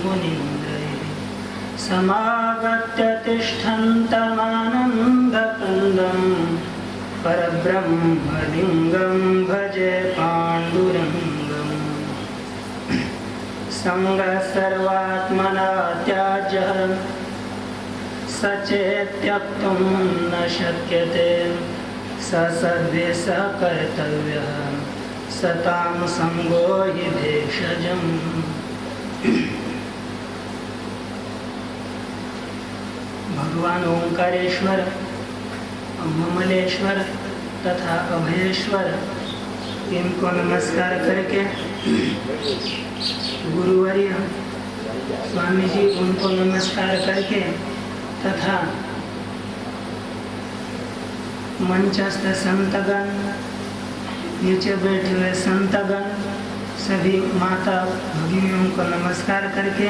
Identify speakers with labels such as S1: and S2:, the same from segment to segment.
S1: मुनीन्द्रैः समागत्य तिष्ठन्तमानन्दकन्दं परब्रह्मलिङ्गं भजे पाण्डुरङ्गम्। सङ्गः सर्वात्मना त्याज्यः सचेत्यक्तुं न शक्यते स सर्वे स कर्तव्यः सतां संगो हि भेषजम्। भगवान ओंकारेश्वर, ममलेश्वर तथा अभयेश्वर, इनको नमस्कार करके गुरुवर्य स्वामी जी उनको नमस्कार करके तथा मंचस्थ संतगण, नीचे बैठे हुए संतगण, सभी माता भगिनियों को नमस्कार करके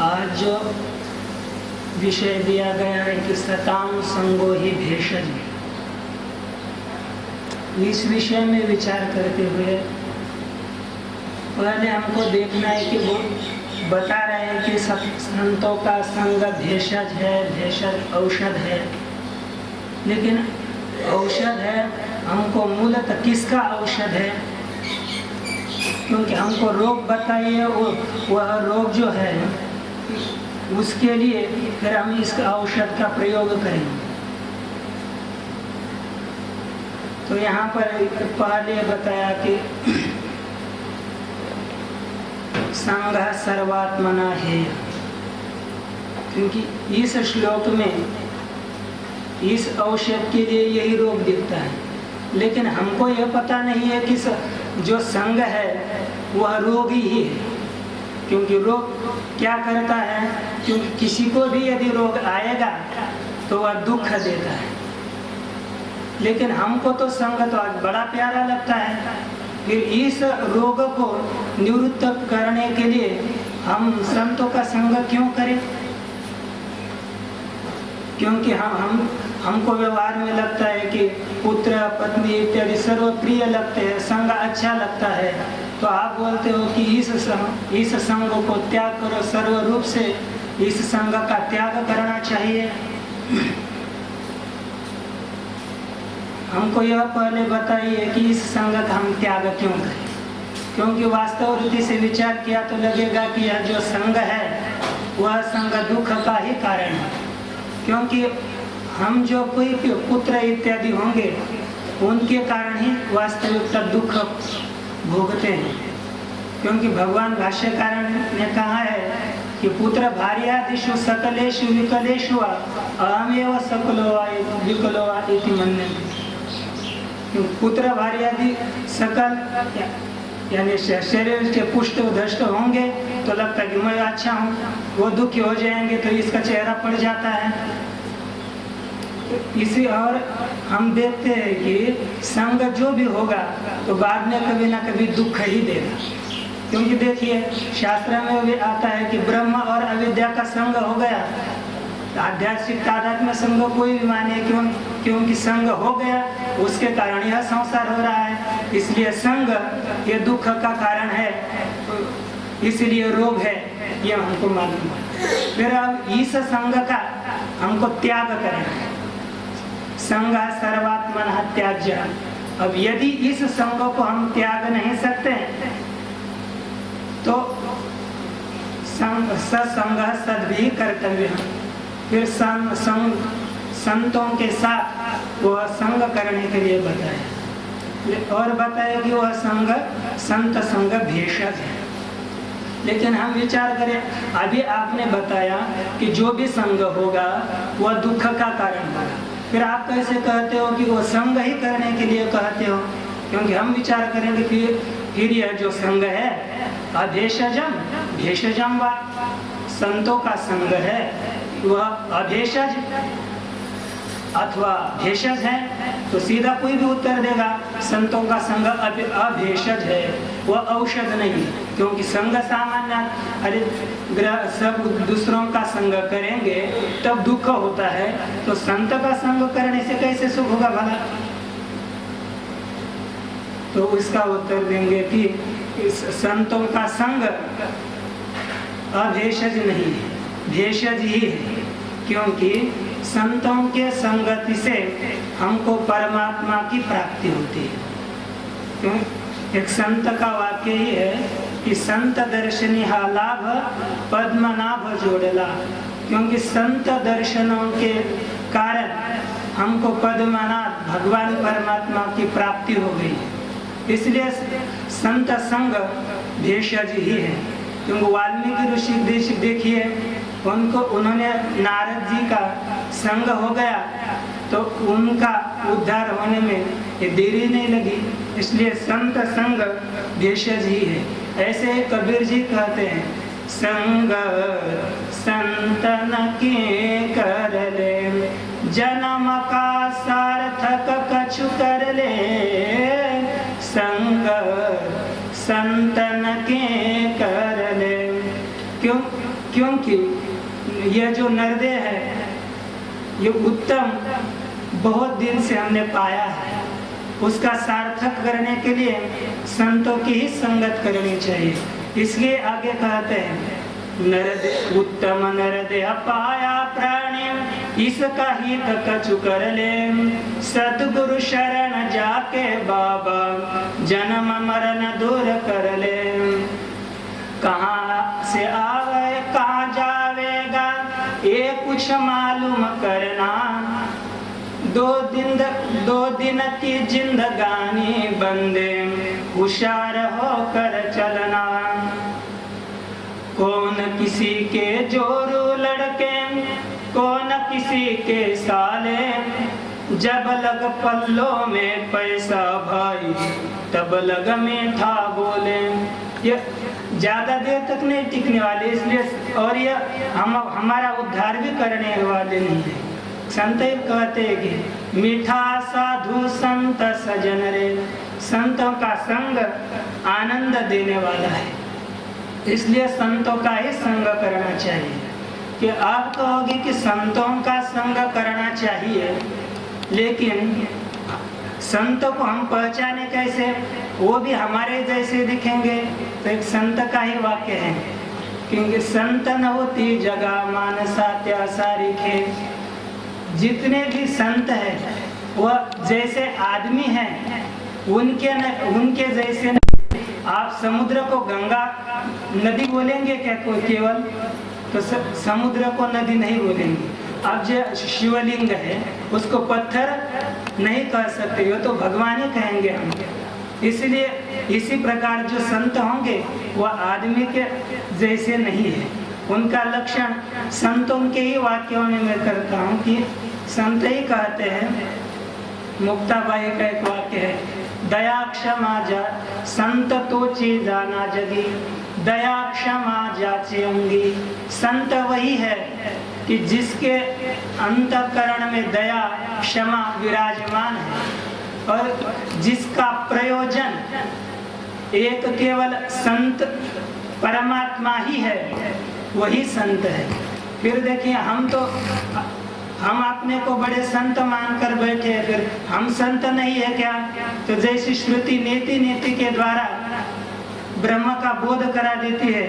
S1: आज जो विषय दिया गया है कि सताम संगो ही भेषज, इस विषय में विचार करते हुए पहले हमको देखना है कि वो बता रहे हैं कि संतों का संग भेषज है, भेषज औषध है, लेकिन औषध है हमको मूलतः किसका औषध है? क्योंकि हमको रोग बताइए, वह रोग जो है उसके लिए फिर हम इसका औषध का प्रयोग करेंगे। तो यहाँ पर पहले बताया कि संगः सर्वात्मना है, क्योंकि इस श्लोक में इस औषध के लिए यही रोग दिखता है, लेकिन हमको यह पता नहीं है कि जो संग है वह रोग ही है। क्योंकि रोग क्या करता है, क्योंकि किसी को भी यदि रोग आएगा तो वह दुख देता है, लेकिन हमको तो संग तो आज बड़ा प्यारा लगता है। फिर इस रोग को निवृत्त करने के लिए हम संतों का संग क्यों करें? क्योंकि हमको व्यवहार में लगता है कि पुत्र पत्नी इत्यादि सर्व प्रिय लगते हैं, संग अच्छा लगता है, तो आप बोलते हो कि इस संग को त्याग करो, सर्व रूप से इस संग का त्याग करना चाहिए। हमको यह पहले बताइए कि इस संग का हम त्याग क्यों करें? क्योंकि वास्तव रीति से विचार किया तो लगेगा कि यह जो संग है वह संग दुख का ही कारण है। क्योंकि हम जो कोई पुत्र इत्यादि होंगे उनके कारण ही वास्तविकता दुख भोगते हैं। क्योंकि भगवान भाष्यकार ने कहा है कि पुत्र भार्यादिषु सकलेषु विकलेषु अहमेव सकलो वा विकलो वा इति मन्यते। पुत्र भार्यादि सकल यानी शरीर के पुष्ट धष्ट होंगे तो लगता है कि मैं अच्छा हूँ, वो दुखी हो जाएंगे तो इसका चेहरा पड़ जाता है। इसी और हम देखते हैं कि संग जो भी होगा तो बाद में कभी ना कभी दुख ही देगा। क्योंकि देखिए शास्त्र में भी आता है कि ब्रह्म और अविद्या का संग हो गया, आध्यात्मिक तादात्म्य संग कोई भी माने, क्योंकि संग हो गया उसके कारण यह संसार हो रहा है। इसलिए संग ये दुख का कारण है, इसलिए रोग है, ये हमको मालूम है। फिर अब इस संग का हमको त्याग करना है। संग सर्वात्मनः त्याज्य। अब यदि इस संग को हम त्याग नहीं सकते तो सत्संग सद्भिः कर्तव्यः। फिर संतों के साथ वह संग करने के लिए बताया, और बताया कि वह संग संत संग भेषज है। लेकिन हम विचार करें, अभी आपने बताया कि जो भी संग होगा वह दुख का कारण होगा, फिर आप कैसे कहते हो कि वो संग ही करने के लिए कहते हो? क्योंकि हम विचार करेंगे फिर यह जो संग है अभेषजम भेषजम वा, संतों का संग है वह अभेषज अथवा भेषज है, तो सीधा कोई भी उत्तर देगा संतों का संग अभेषज है, वह औषध नहीं। क्योंकि संग सामान्य, अरे सब दूसरों का संग करेंगे तब दुख होता है, तो संत का संग करने से कैसे सुख होगा भला? तो इसका उत्तर देंगे कि संतों का संग अभेषज नहीं है, भेषज ही है, क्योंकि संतों के संगति से हमको परमात्मा की प्राप्ति होती है। क्यों? एक संत का वाक्य ही है कि संत दर्शनी लाभ पद्मनाभ जोड़ला, क्योंकि संत दर्शनों के कारण हमको पद्मनाभ भगवान परमात्मा की प्राप्ति हो गई, इसलिए संत संग भेषज ही है। क्योंकि वाल्मीकि ऋषि देखिए, उन्होंने नारद जी का संग हो गया तो उनका उद्धार होने में देरी नहीं लगी, इसलिए संत संग भेषज ही है। ऐसे कबीर जी कहते हैं, संग संतन के कर ले, जन्म का सार्थक कछु कर ले, संग संतन के कर ले। क्योंकि यह जो नरदेह है ये उत्तम बहुत दिन से हमने पाया है, उसका सार्थक करने के लिए संतों की ही संगत करनी चाहिए। इसलिए आगे कहते हैं, नरदेह उत्तम नरदेह पाया प्राणी, इसका हित कछु कर ले, सद्गुरु शरण जाके बाबा, जन्म मरण दूर कर ले। कहाँ से आवे कहाँ जावेगा ये कुछ मालूम करना, दो दिन की जिंदगानी बंदे, होशियार होकर चलना। कौन किसी के जोरू लड़के, कौन किसी के साले, जब लग पल्लों में पैसा भाई, तब लग मीठा बोले। ये ज्यादा देर तक नहीं टिकने वाले, इसलिए और ये हमारा उद्धार भी करने वाले नहीं है। संत कहते हैं कि मीठा साधु संत सजन रे, संतों का संग आनंद देने वाला है, इसलिए संतों का ही संग करना चाहिए। कि आप कहोगे कि संतों का संग करना चाहिए, लेकिन संतों को हम पहचाने कैसे? वो भी हमारे जैसे दिखेंगे। तो एक संत का ही वाक्य है, क्योंकि संत न होती जगह मानसा त्यासा रिखे। जितने भी संत हैं वह जैसे आदमी हैं, उनके जैसे नहीं। आप समुद्र को गंगा नदी बोलेंगे क्या कोई केवल? तो समुद्र को नदी नहीं बोलेंगे। अब जो शिवलिंग है उसको पत्थर नहीं कह सकते, वो तो भगवान ही कहेंगे हम। इसलिए इसी प्रकार जो संत होंगे वह आदमी के जैसे नहीं है। उनका लक्षण संतों के ही वाक्यों में मैं करता हूँ कि संत ही कहते हैं। मुक्ताबाई का एक वाक्य है, दया क्षमा जा संत तोचे जाना जगी, दया क्षमा जाचेंगी। संत वही है कि जिसके अंतःकरण में दया क्षमा विराजमान है और जिसका प्रयोजन एक केवल संत परमात्मा ही है, वही संत है। फिर देखिए, हम अपने को बड़े संत मानकर बैठे हैं, फिर हम संत नहीं है क्या? तो जैसी श्रुति नीति के द्वारा ब्रह्म का बोध करा देती है,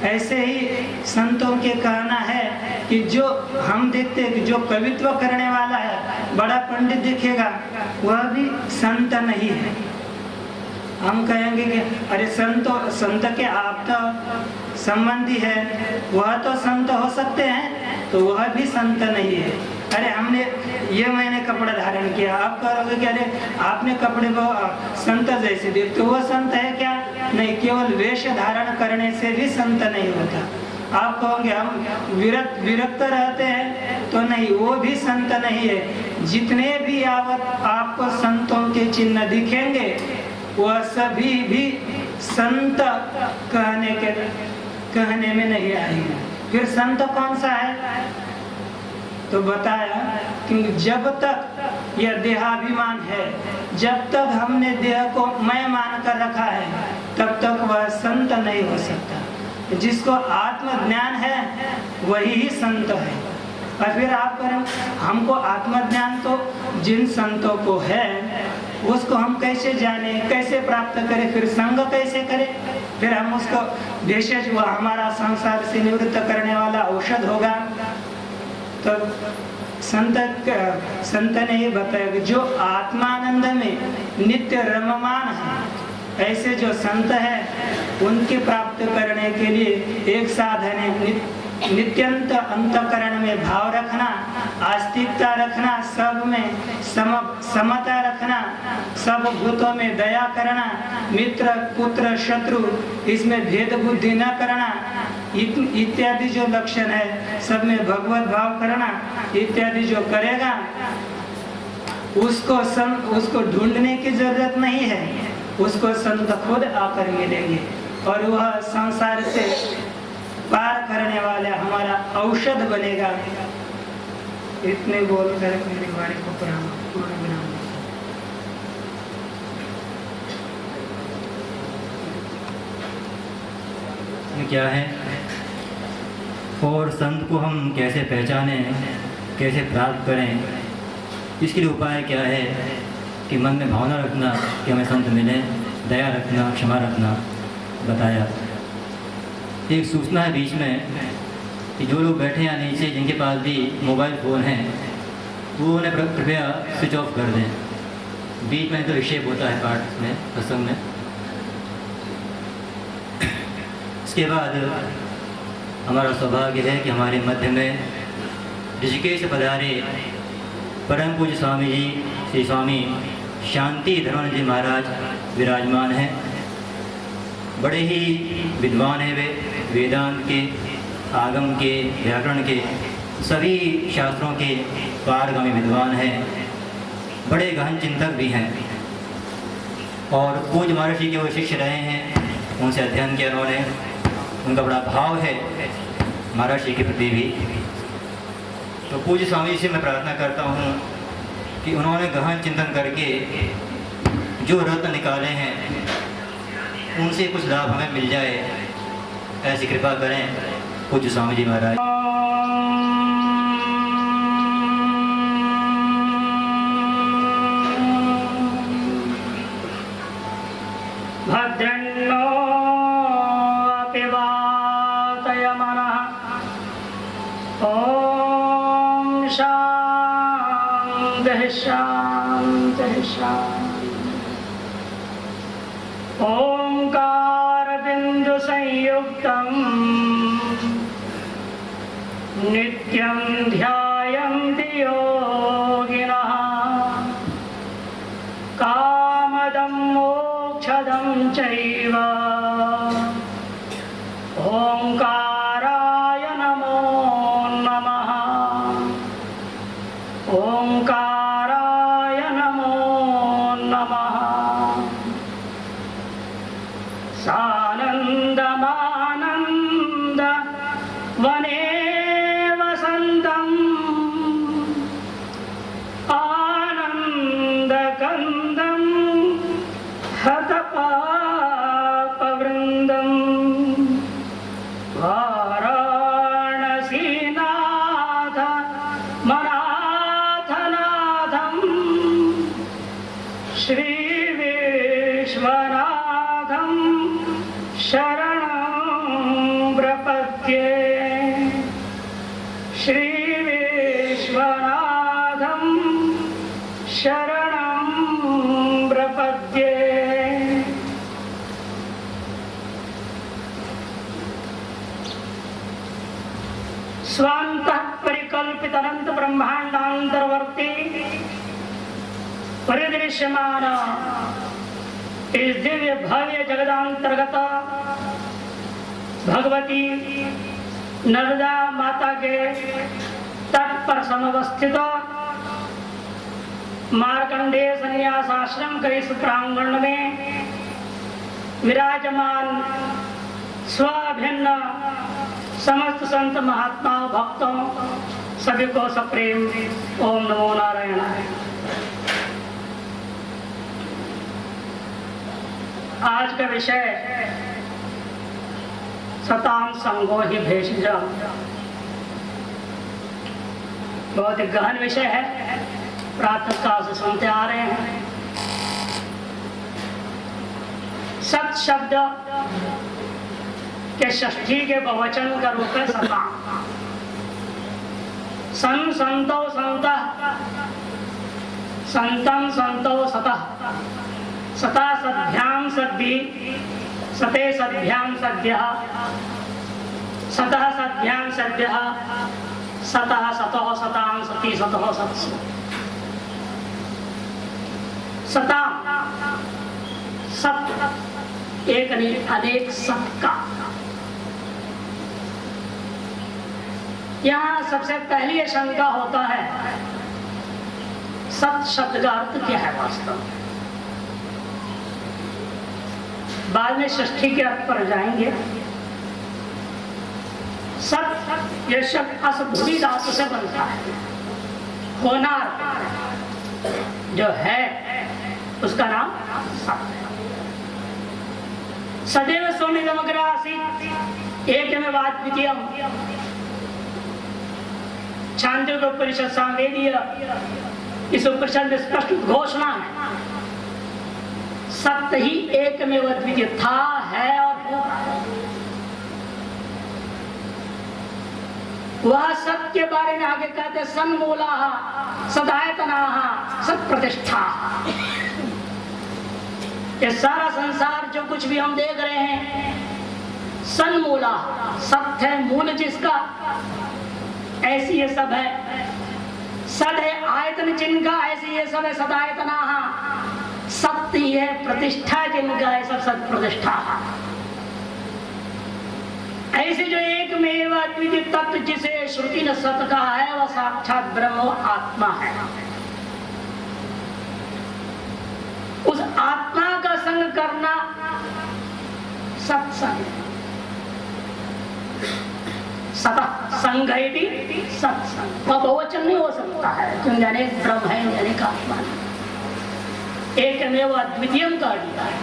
S1: ऐसे ही संतों के कहना है कि जो हम देखते हैं कि जो कवित्व करने वाला है, बड़ा पंडित दिखेगा, वह भी संत नहीं है। हम कहेंगे कि अरे संत के आप तो संबंधी है, वह तो संत हो सकते हैं, तो वह भी संत नहीं है। अरे मैंने कपड़ा धारण किया, आप कहोगे कि अरे आपने कपड़े को संत जैसे देखते, तो वह संत है क्या? नहीं, केवल वेश धारण करने से भी संत नहीं होता। आप कहोगे हम विरक्त रहते हैं, तो नहीं, वो भी संत नहीं है। जितने भी आपको संतों के चिन्ह दिखेंगे वह सभी भी संत कहने में नहीं आएंगे। फिर संत कौन सा है? तो बताया कि जब तक यह देहाभिमान है, जब तक हमने देह को मैं मानकर रखा है, तब तक वह संत नहीं हो सकता। जिसको आत्मज्ञान है वही ही संत है। और फिर आप करें, हमको आत्मज्ञान तो जिन संतों को है उसको हम कैसे जाने, कैसे प्राप्त करें, फिर संग कैसे करें, फिर हम उसको भेषज वो हमारा संसार से निवृत्त करने वाला औषध होगा। तो संत ने ये बताया कि जो आत्मानंद में नित्य रममान है, ऐसे जो संत है उनके प्राप्त करने के लिए एक साधन है नित्यंत अंतकरण में भाव रखना, आस्तिकता रखना, सब में समता रखना, सब भूतों में दया करना, मित्र पुत्र शत्रु इसमें भेद बुद्धि न करना, इत्यादि जो लक्षण है सब में भगवत भाव करना इत्यादि जो करेगा उसको ढूंढने की जरूरत नहीं है, उसको संत खुद आकर मिलेंगे और वह संसार से पार करने वाला हमारा औषध बनेगा। इतने बोलकर मेरी वाणी को पूर्ण विराम।
S2: क्या है और संत को हम कैसे पहचानें, कैसे प्राप्त करें, इसके लिए उपाय क्या है कि मन में भावना रखना कि हमें संत मिले, दया रखना, क्षमा रखना बताया। एक सूचना है बीच में कि जो लोग बैठे हैं नीचे जिनके पास भी मोबाइल फ़ोन है वो उन्हें कृपया स्विच ऑफ कर दें। बीच में तो विक्षेप होता है पाठ में, प्रसंग में। इसके बाद हमारा सौभाग्य है कि हमारे मध्य में ऋषिकेश पधारे परम पूज्य स्वामी जी श्री स्वामी शांति धर्मानंद जी महाराज विराजमान हैं। बड़े ही विद्वान हैं वे, वेदांत के, आगम के, व्याकरण के, सभी शास्त्रों के पारगामी विद्वान हैं, बड़े गहन चिंतक भी हैं और पूज्य महर्षि के वो शिष्य रहे हैं, उनसे अध्ययन किया उन्होंने, उनका बड़ा भाव है महर्षि के प्रति भी। तो पूज्य स्वामी जी से मैं प्रार्थना करता हूँ कि उन्होंने गहन चिंतन करके जो रत्न निकाले हैं उनसे कुछ लाभ हमें मिल जाए, ऐसी कृपा करें पूज्य स्वामी जी महाराज।
S1: भद्रन्नो अपिवातय मनः, ओम शांतिः शांतिः शांतिः। ओंकार बिंदु संयुक्तम् नित्यं ध्यायन्ति योगिनः, कामदं मोक्षदं चैव। ओंकाराय नमो नमः, ओंकाराय नमो नमः। सानन्दमानन्द वने वसन्तम्, आनन्दकन्दं हतपापवृन्दम्, वाराणसीनाथ मनाथनाथम्, श्रीविश्वनाथं शरणं प्रपद्ये। श्रीविश्वनाथं शरणं प्रपद्ये। स्वान्तः परिकल्पितनन्त ब्रह्मांडांतर्वर्ती परिदृश्यमान इस दिव्य भव्य जगदांतर्गत भगवती नर्मदा माता के तट पर समवस्थित मार्कंडेय संन्यास आश्रम के इस प्रांगण में विराजमान स्वाभिन्न समस्त संत महात्मा भक्तों सभी को सप्रेम ओम नमो नारायणाय। आज का विषय सतां संगो ही भेषजम्, बहुत ही गहन विषय है। प्रातः काल से सुनते आ रहे हैं
S3: सत शब्द के षष्ठी के बहुवचन का रूप है सता। सन संतो संतः, संतं संतो सतः, सता सद्भ्याम सद्भिः, सते सद्भ्याम सद्भ्यः, सतः सद्भ्याम सद्भ्यः, सतः सतः सतां सती सतः सत्सु। सता सत एक नहीं अनेक सत का। यहाँ सबसे पहली शंका होता है सत शब्द का अर्थ क्या है वास्तव में। बाद में षष्ठी के अर्थ पर जाएंगे। सत यह शब्द असभूति धातु से बनता है। होना जो है उसका नाम सत है। सदैव सोमिदमग्र आसीत् एकमेवाद्वितीयम्। छांदोग्य उपनिषद सामवेदीय इस उपनिषद में स्पष्ट घोषणा है सत्य ही एकमेव अद्वितीय था, है और होगा। वह सत्य के बारे में आगे कहते सन्मूला सदायतना सत प्रतिष्ठा। ये सारा संसार जो कुछ भी हम देख रहे हैं सन्मूला सत्य है, मूल जिसका, ऐसी ये सब है। सद है आयतन जिनका, ऐसी ये सब है सदायतना। सत्य है प्रतिष्ठा जिनका, है सब सत प्रतिष्ठा। ऐसे जो एक में अद्वितीय तत्व जिसे श्रुति ने सत कहा है वह साक्षात ब्रह्म आत्मा है। उस आत्मा का संग करना सत्संग। सतः संग सत्संग वह बहुवचन नहीं हो सकता है क्योंकि अनेक ब्रह्म है, अनेक आत्मा है। एक में वो अद्वितीय कर दिया है।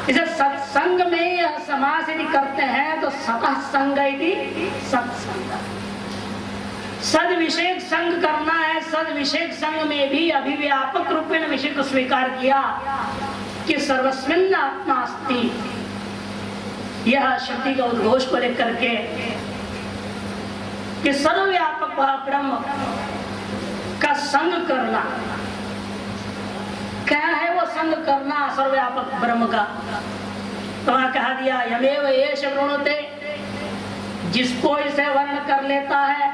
S3: इसे सत्संग में समास यदि करते हैं तो सतः संग सत्संग। सद विषय संग करना है। सद विषय संग में भी अभिव्यापक रूप में विषय को स्वीकार किया कि सर्वस्मिन् आत्मा अस्ति। यह श्रुति का उद्घोष को लेकर के कि सर्वव्यापक ब्रह्म का संग करना क्या है। वो संग करना सर्वव्यापक ब्रह्म का तो वहां कहा दिया यमेव एष वृणुते, जिसको इसे वर्ण कर लेता है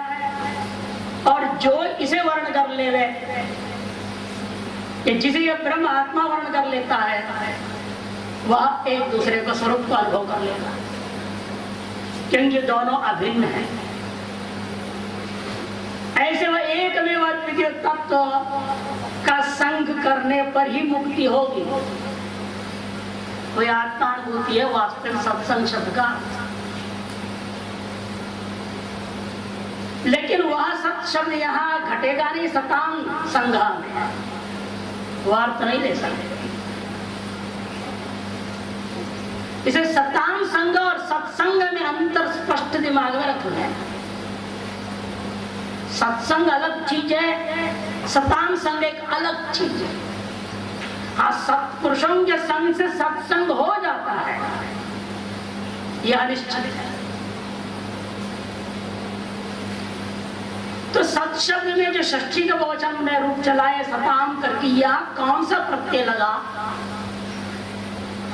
S3: और जो इसे वर्ण कर ले, जिसे यह ब्रह्म आत्मा वर्ण कर लेता है वह एक दूसरे को स्वरूप का अनुभव कर लेगा क्योंकि दोनों अभिन्न हैं। ऐसे वह एक में अद्वितीय तत्व का संग करने पर ही मुक्ति होगी। कोई आत्मानुभूति है वास्तविक सत्संग शब्द का। लेकिन वह सत शब्द यहाँ घटेगा नहीं सताम संघ में, वह अर्थ नहीं ले सकते। इसे सताम संघ और सत्संग में अंतर स्पष्ट दिमाग में रख लें। सत्संग अलग चीज है, सताम संग एक अलग चीज है। हाँ, सत्पुरुषों के संग से सत्संग हो जाता है, यह निश्चित है। तो सत शब्द में जो षष्ठी का बहुवचन में रूप चलाए सताम करके यह कौन सा प्रत्यय लगा।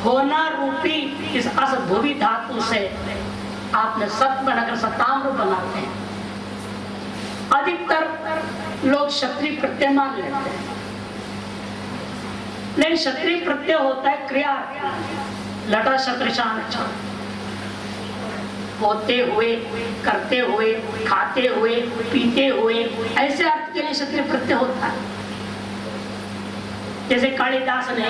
S3: होना रूपी इस असभुवी धातु से आपने सत बनाकर सताम रूप बनाते हैं। अधिकतर लोग क्षत्रिय प्रत्यय मान लेते हैं, लेकिन क्षत्रिय प्रत्यय होता है क्रिया, लटा शत्रुशान होते हुए, करते हुए, खाते हुए, पीते हुए, ऐसे अर्थ के लिए क्षत्रिय प्रत्यय होता है। जैसे कालिदास ने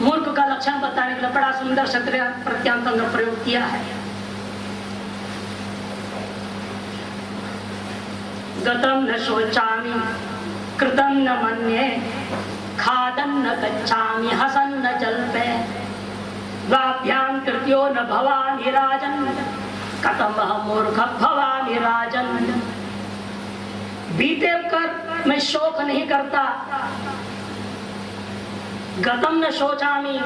S3: मूर्ख का लक्षण बताने के लिए बड़ा सुंदर क्षत्रिय प्रत्यांत का प्रयोग किया है। गतम न शोचामि कृतं न मन्ये, खादं न गच्छामि हसन न जल्पे, द्वाभ्यां तृतीयो न भवामि राजन्, कथम मूर्ख भवामि राजन्। बीते कर मैं शोक नहीं करता, गतम न शोचामि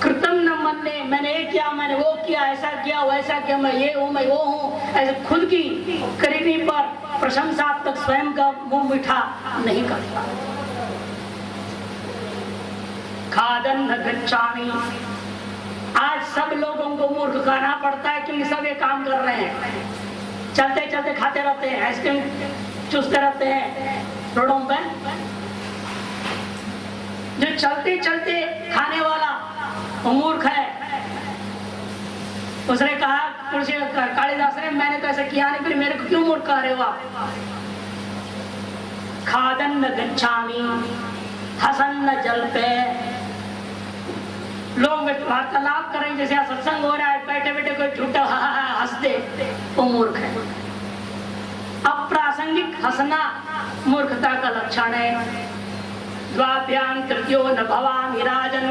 S3: कृतम न मन्ने, मैंने ये किया, मैंने वो किया, ऐसा किया, वैसा किया, मैं ये हूँ, मैं वो हूँ, ऐसे खुद की करने पर प्रशंसात्मक स्वयं का मुंह मीठा नहीं करता। खादन न गच्छामि, आज सब लोगों को मूर्ख कहना पड़ता है क्योंकि सब ये काम कर रहे हैं, चलते चलते खाते रहते हैं, आइसक्रीम चूसते रहते हैं रोडों पे। जो चलते चलते खाने वाला वो मूर्ख है। उसने कहा कालिदास ने, मैंने तो ऐसा किया नहीं, फिर मेरे को क्यों मूर्ख कह रहे हो आप? खादन न गच्छामि हसन न जल्पे, लोग वार्तालाप कर रहे हैं जैसे सत्संग हो रहा है, बैठे बैठे कोई झूठा हंस दे, वो मूर्ख है। अप्रासंगिक हंसना मूर्खता का लक्षण है। द्वाभ्याम तृतीयो न भवामि राजन,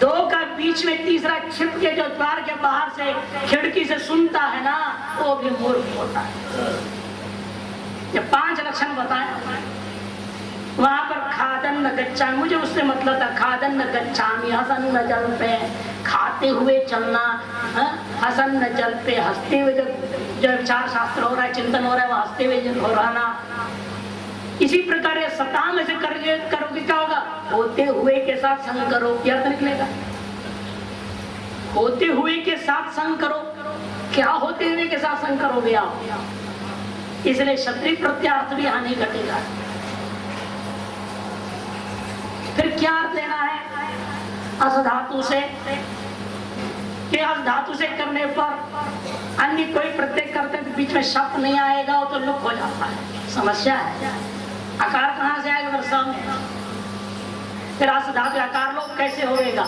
S3: दो का बीच में तीसरा छिप के जो द्वार के बाहर से खिड़की से सुनता है ना, वो भी मूर्ख होता है। ये 5 लक्षण बताए वहां पर। खादन न गच्छामि, मुझे उससे मतलब था, खादन न गच्छामि हसन न जल पे, खाते हुए चलना, हसन न जल पे, हंसते हुए जो विचार शास्त्र हो रहा है, चिंतन हो रहा है, वो हंसते हुए हो रहना। इसी प्रकार सताम ऐसे करोगे क्या होगा? होते हुए के साथ संग करो, क्या अर्थ निकलेगा? होते हुए के साथ संग करो, क्या होते हुए के साथ संग करोगे आप? इसलिए क्षत्रिय प्रत्यार्थ भी हानि घटेगा। फिर क्या अर्थ लेना है अस धातु से? कि अस धातु से करने पर अन्य कोई प्रत्यय करते तो बीच में शब्द नहीं आएगा, वो तो लुक हो जाता है, समस्या है। आकार कहाँ से आएगा? सामने फिर अस धातु आकार लोग कैसे होगा?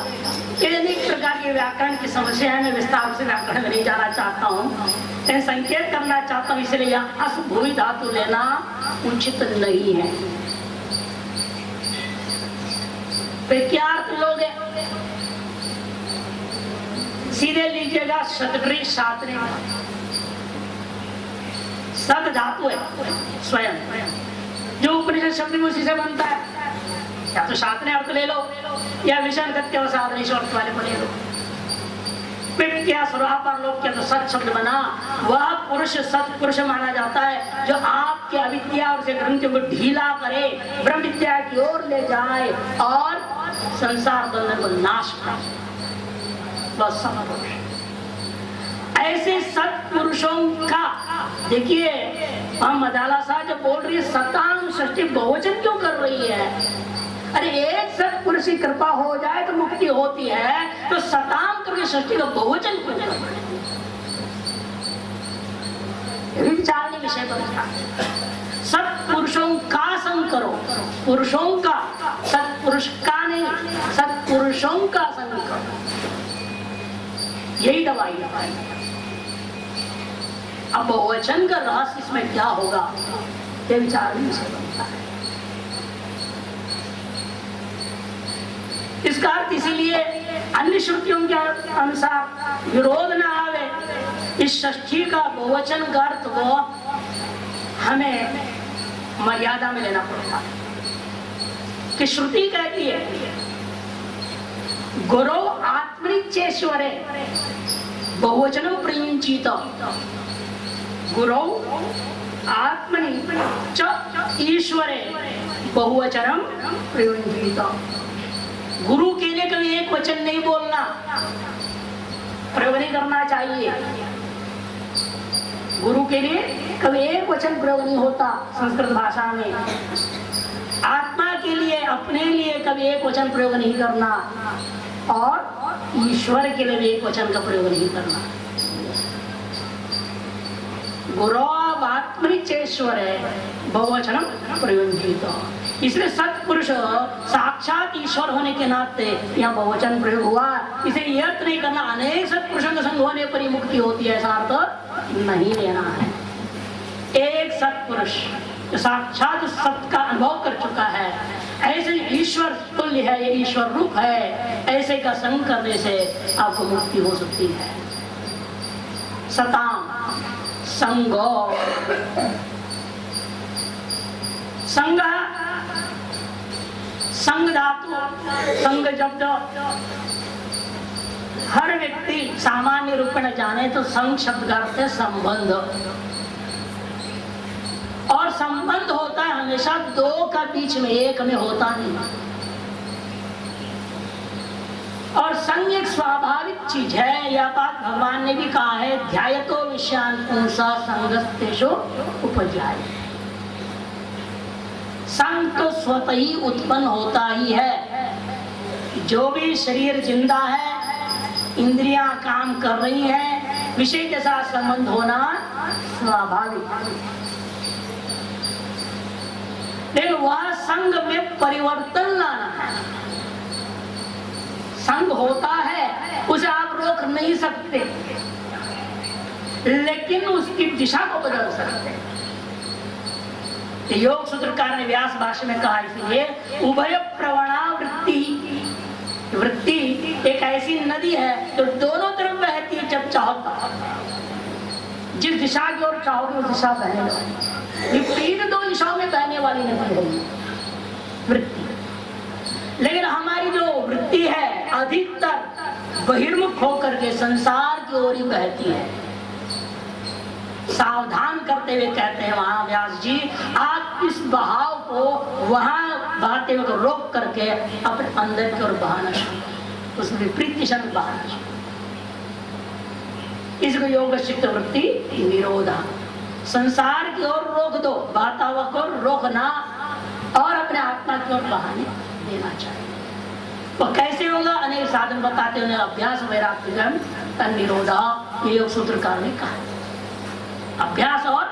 S3: ये अनेक प्रकार की व्याकरण की समस्या है। मैं विस्तार से व्याकरण में नहीं जाना चाहता हूँ, लेकिन संकेत करना चाहता हूँ, इसलिए यहाँ अस भूमि धातु लेना उचित नहीं है। फिर क्या अर्थ लोगे? सीधे लीजिएगा शतग्री शास्त्र, सद धातु है स्वयं, जो उपनिषद शब्द में उसी से बनता है। या तो शास्त्र अर्थ ले लो या विषय अर्थ वाले को ले लो। क्या स्वरूपार लोग क्या तो सत शब्द बना, वह पुरुष सत्पुरुष माना जाता है, जो आपके अविद्या और से ग्रंथियों को ढीला करे, ब्रह्म विद्या की ओर ले जाए और संसार बंधन को नाश करे। बस समझ। ऐसे सत्पुरुषों का देखिए, हम मदाला साहब जो बोल रही है सताम षष्ठी बहुवचन क्यों कर रही है? अरे एक सत्पुरुष की कृपा हो जाए तो मुक्ति होती है, तो सताम करके षष्ठी का बहुवचन क्यों कर रही है? ये भी विचारने विषय बनता है। सत्पुरुषों का संग करो, पुरुषों का, सत्पुरुष का नहीं, सत्पुरुषों का संग करो, यही दवाई है। अब बहुवचन का रहस्य इसमें क्या होगा, ये विचारने विषय बनता है। इसका अर्थ इसीलिए अन्य श्रुतियों के अनुसार विरोध न आवे, इस षष्ठी का बहुवचन का अर्थ वो हमें मर्यादा में लेना पड़ता है। कि श्रुति कहती है गुरु आत्मनिचेश्वरे बहुवचनम प्रयुंचित, गुरु आत्मनि च ईश्वरे बहुवचनम प्रयुंचित। गुरु के लिए कभी एक वचन नहीं बोलना, प्रयोग नहीं करना चाहिए। गुरु के लिए कभी एक वचन प्रयोग नहीं होता संस्कृत भाषा में। आत्मा के लिए, अपने लिए कभी एक वचन प्रयोग नहीं करना, और ईश्वर के लिए भी एक वचन का प्रयोग नहीं करना। गुरु आत्मनिचेश्वर है बहुवचनम प्रयुंजित। इसलिए सत्पुरुष साक्षात ईश्वर होने के नाते यहाँ बहुवचन प्रयोग हुआ। इसे ये अर्थ नहीं करना अनेक सत्पुरुषों का संग होने पर ही मुक्ति होती है, ऐसा अर्थ नहीं लेना है। एक सत्पुरुष जो साक्षात सत्य का अनुभव कर चुका है, ऐसे ईश्वर तुल्य है, ये ईश्वर रूप है, ऐसे का संग करने से आपको मुक्ति हो सकती है। सताम संगो, संग संग धातु, संग शब्द हर व्यक्ति सामान्य रूप में जाने तो संग शब्द का अर्थ है संबंध, और संबंध होता है हमेशा दो का बीच में, एक में होता नहीं। और संग एक स्वाभाविक चीज है, यह बात भगवान ने भी कहा है, ध्यायतो विषयान् पुंसा संगस्तेषु उपजाय। संग तो स्वतः ही उत्पन्न होता ही है। जो भी शरीर जिंदा है, इंद्रियां काम कर रही हैं, विषय के साथ संबंध होना स्वाभाविक है। लेकिन वह संग में परिवर्तन लाना है। संग होता है, उसे आप रोक नहीं सकते, लेकिन उसकी दिशा को बदल सकते हैं। योग सूत्रकार ने व्यास भाष्य में कहा, इसलिए उभय प्रवणा वृत्ति, वृत्ति एक ऐसी नदी है जो दोनों तरफ बहती है जब चाहो तब। जिस दिशा की ओर चाहोगे उस दिशा बहने वाली, विपरीत दो दिशाओं में बहने वाली नदी है वृत्ति। लेकिन हमारी जो वृत्ति है अधिकतर बहिर्मुख होकर के संसार की ओर ही बहती है। सावधान करते हुए कहते हैं वहां व्यास जी, आप इस बहाव को वहां बहाते हुए को रोक करके अपने अंदर की ओर बहाना शुरू, उस विपरीत दिशा में बहाना शुरू। इसको योग चित्त वृत्ति निरोधा, संसार की ओर रोक दो, बहता हुआ को रोकना और अपने आत्मा की ओर बहाने देना चाहिए। वो कैसे होगा? अनेक साधन बताते हुए अभ्यास वैराग्य निरोधा, ये योग सूत्रकार ने कहा, अभ्यास और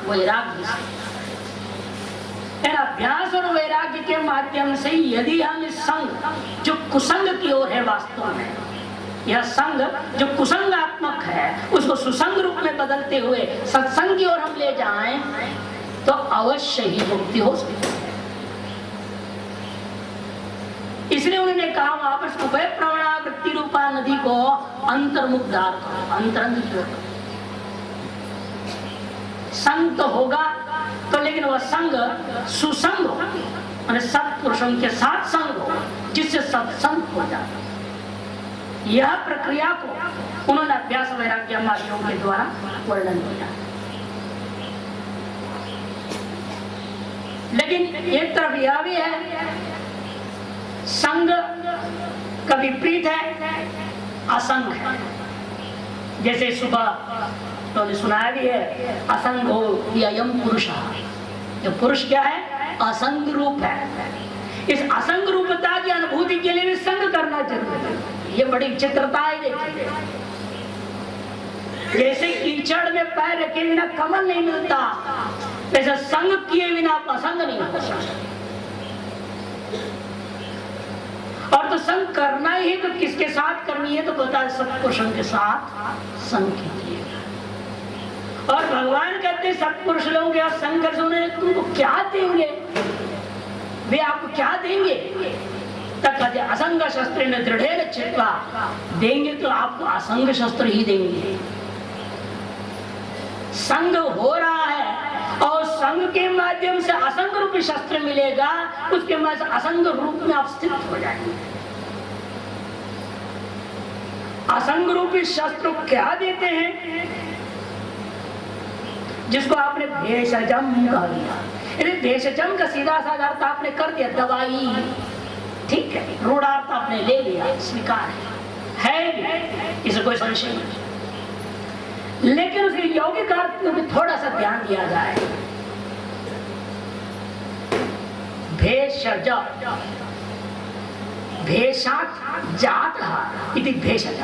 S3: वैराग्य से। अभ्यास और वैराग्य के माध्यम से यदि हम इस संग जो कुसंग की ओर है, वास्तव में यह संग जो कुसंगात्मक है, उसको सुसंग रूप में बदलते हुए सत्संग की ओर हम ले जाएं तो अवश्य ही मुक्ति हो सकती है। इसलिए उन्होंने कहा वापस उभय प्रवणा वृत्ति रूपा नदी को अंतर्मुखदार करो, अंतरंग की ओर। संग तो होगा तो, लेकिन वह संग सुसंग हो, माने सत्पुरुषों के साथ संग हो, जिससे सत्संग हो जाता। यह प्रक्रिया को उन्होंने अभ्यास वैराग्य मार्गों के द्वारा वर्णन किया। लेकिन एक तरफ यह भी है, संग का विपरीत है असंग है। जैसे सुबह तो सुनाया भी है, असंग हो यम पुरुष। जो पुरुष क्या है? असंग रूप है। इस असंग रूपता की अनुभूति के लिए भी संग करना जरूरी है। ये बड़ी चित्रता है। देखिए, जैसे कीचड़ में पैर रखे बिना कमल नहीं मिलता, वैसे संग किए बिना असंग नहीं हो सकता। और तो संग करना ही है, तो किसके साथ करनी है? तो बता है सत्पुरुषों के साथ संग कीजिए। और भगवान कहते सत्पुरुष लोगों के संग कर तुमको क्या देंगे? वे आपको क्या देंगे? तक असंग शस्त्र में दृढ़ चित्वा, देंगे तो आपको असंग शस्त्र ही देंगे। संग हो रहा है और संग के माध्यम से असंग रूपी शस्त्र मिलेगा, उसके माध्यम से असंग रूप में आप स्थित हो जाएंगे। असंग रूपी शस्त्र क्या देते हैं? जिसको आपने भेषजम कह दिया। यदि भेषजम का सीधा साधा अर्थ आपने कर दिया दवाई, ठीक है, रूढ़ार्थ आपने ले लिया, स्वीकार है भी, इसे कोई संशय नहीं। लेकिन उसके यौगिक अर्थ में भी थोड़ा सा ध्यान दिया जाए। भेषज, भेषात जात इति भेषज,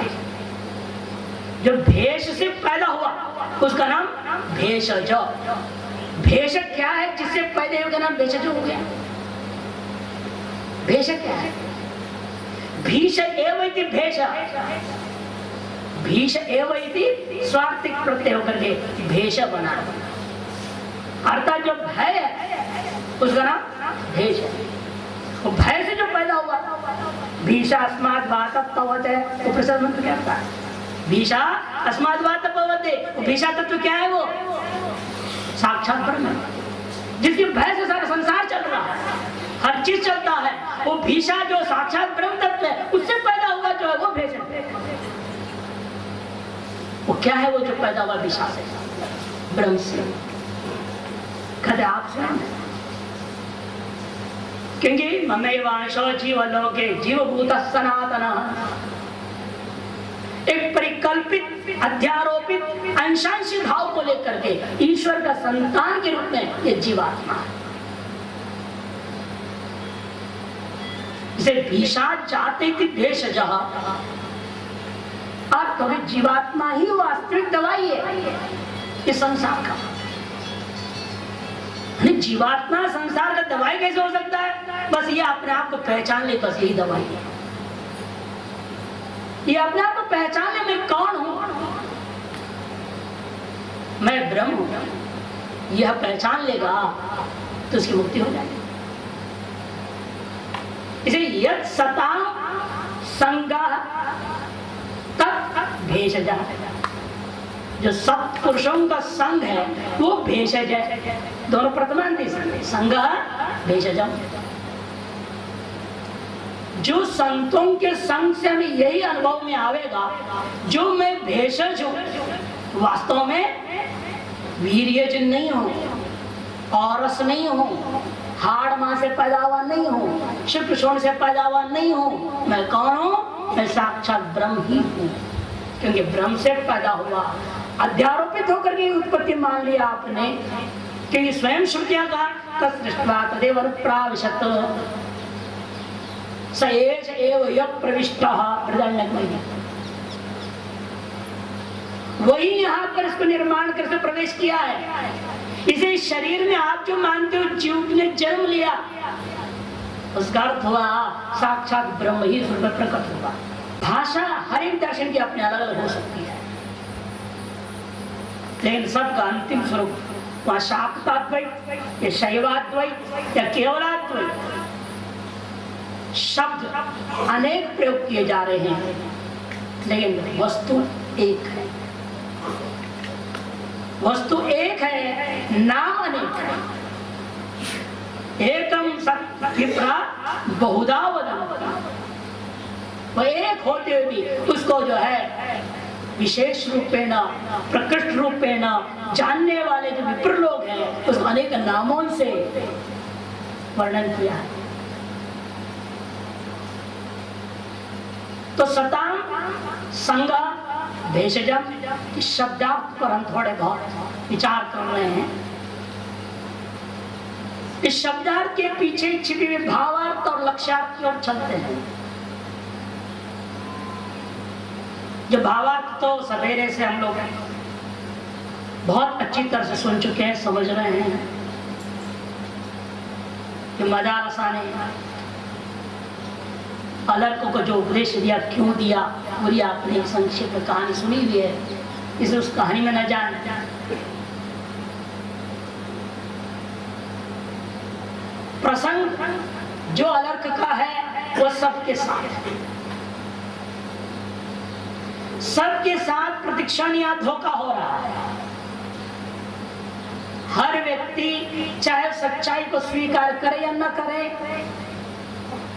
S3: जो भेष से पैदा हुआ उसका नाम भेषज। भेष क्या है? जिससे पैदा हुआ नाम भेषज हो गया। भेष क्या है? भीष एव इति भेष, भीष एव इति स्वार्थिक प्रत्यय होकर के भेष बना। अर्थात जो भय है उसका नाम भेष है। भय से जो पैदा हुआ, भीषा अस्मात् वातः पवते, वो प्रसाद मंत्र क्या होता है? भीषा अस्मात् वातः पवते, भीषा तत्व क्या है? वो साक्षात ब्रह्म, जिसकी भय से सारा संसार चल रहा है, हर चीज चलता है। वो भीषा जो साक्षात ब्रह्म तत्व है, उससे पैदा हुआ जो है वो भेष है। वो क्या है? वो जो पैदा हुआ विषा से, ब्रह्म से। कहते आप स्वयं, क्योंकि ममैवांशो जीवलोके जीवभूत सनातन, एक परिकल्पित अध्यारोपित अंशांशी भाव को लेकर के ईश्वर का संतान के रूप में ये जीवात्मा है। इसे भीषा जाते थी भेषज, और कभी जीवात्मा ही वास्तविक दवाई है इस संसार का। जीवात्मा संसार का दवाई कैसे हो सकता है? बस ये अपने आप को पहचान ले, बस यही दवाई है। ये अपने आप को पहचान ले, मैं कौन हूं, मैं ब्रह्म हूं, यह पहचान लेगा तो उसकी मुक्ति हो जाएगी। इसे यत् सता संगः तत् भेषज, जो सत्पुरुषों का संग है वो भेषज है। दोनों प्रथमांति संग भेषजम। जो संतों के संग से हमें यही अनुभव में आवेगा, जो मैं भेषज हूं, वास्तव में वीर्यज नहीं हूं, औरस नहीं हूं, हाड़ मां से पैदा हुआ नहीं हूं, शुक्र शोण से पैदा हुआ नहीं हूं। मैं कौन हूं? मैं साक्षात ब्रह्म ही हूं, क्योंकि ब्रह्म से पैदा हुआ। अध्यारोपित होकर के उत्पत्ति मान लिया आपने, क्योंकि स्वयं श्रुतियां का तत्सृष्ट्वा तदेव अनुप्राविशत स एष एव यः प्रविष्टः हृदयन्नग्मयः। वही यहाँ पर इसको निर्माण करके प्रवेश किया है। इसे शरीर में आप जो मानते हो जीव ने जन्म लिया, उसका अर्थ हुआ साक्षात ब्रह्म ही स्वरूप में प्रकट हुआ। भाषा हर एक दर्शन की अपने अलग अलग हो सकती है, लेकिन सबका अंतिम स्वरूप वह शाक्ताद्वैत या शैवाद्वैत या केवलाद्वैत। शब्द अनेक प्रयोग किए जा रहे हैं, लेकिन वस्तु एक है। वस्तु एक है, नाम अनेक है। एकम सत्य बहुधा वदन्ति, वह एक होते हुए भी उसको जो है विशेष रूपेण प्रकृष्ट रूपेण जानने वाले जो विप्र लोग हैं उस अनेक नामों से वर्णन किया है। तो सताम संग भेषजम शब्दार्थ पर हम थोड़े बहुत विचार कर रहे हैं। इस शब्दार्थ के पीछे छिपे हुए भावार्थ और लक्ष्यार्थ की ओर चलते हैं। जो भावार्थ तो सवेरे से हम लोग बहुत अच्छी तरह से सुन चुके हैं, समझ रहे हैं कि मदारसा ने अलर्क को जो उपदेश दिया, क्यों दिया, पूरी आपने संक्षिप्त कहानी सुनी हुई है, इसे उस कहानी में न जान। प्रसंग जो अलर्क का है वह सबके साथ प्रतिक्षण या धोखा हो रहा है। हर व्यक्ति चाहे सच्चाई को स्वीकार करे या न करे,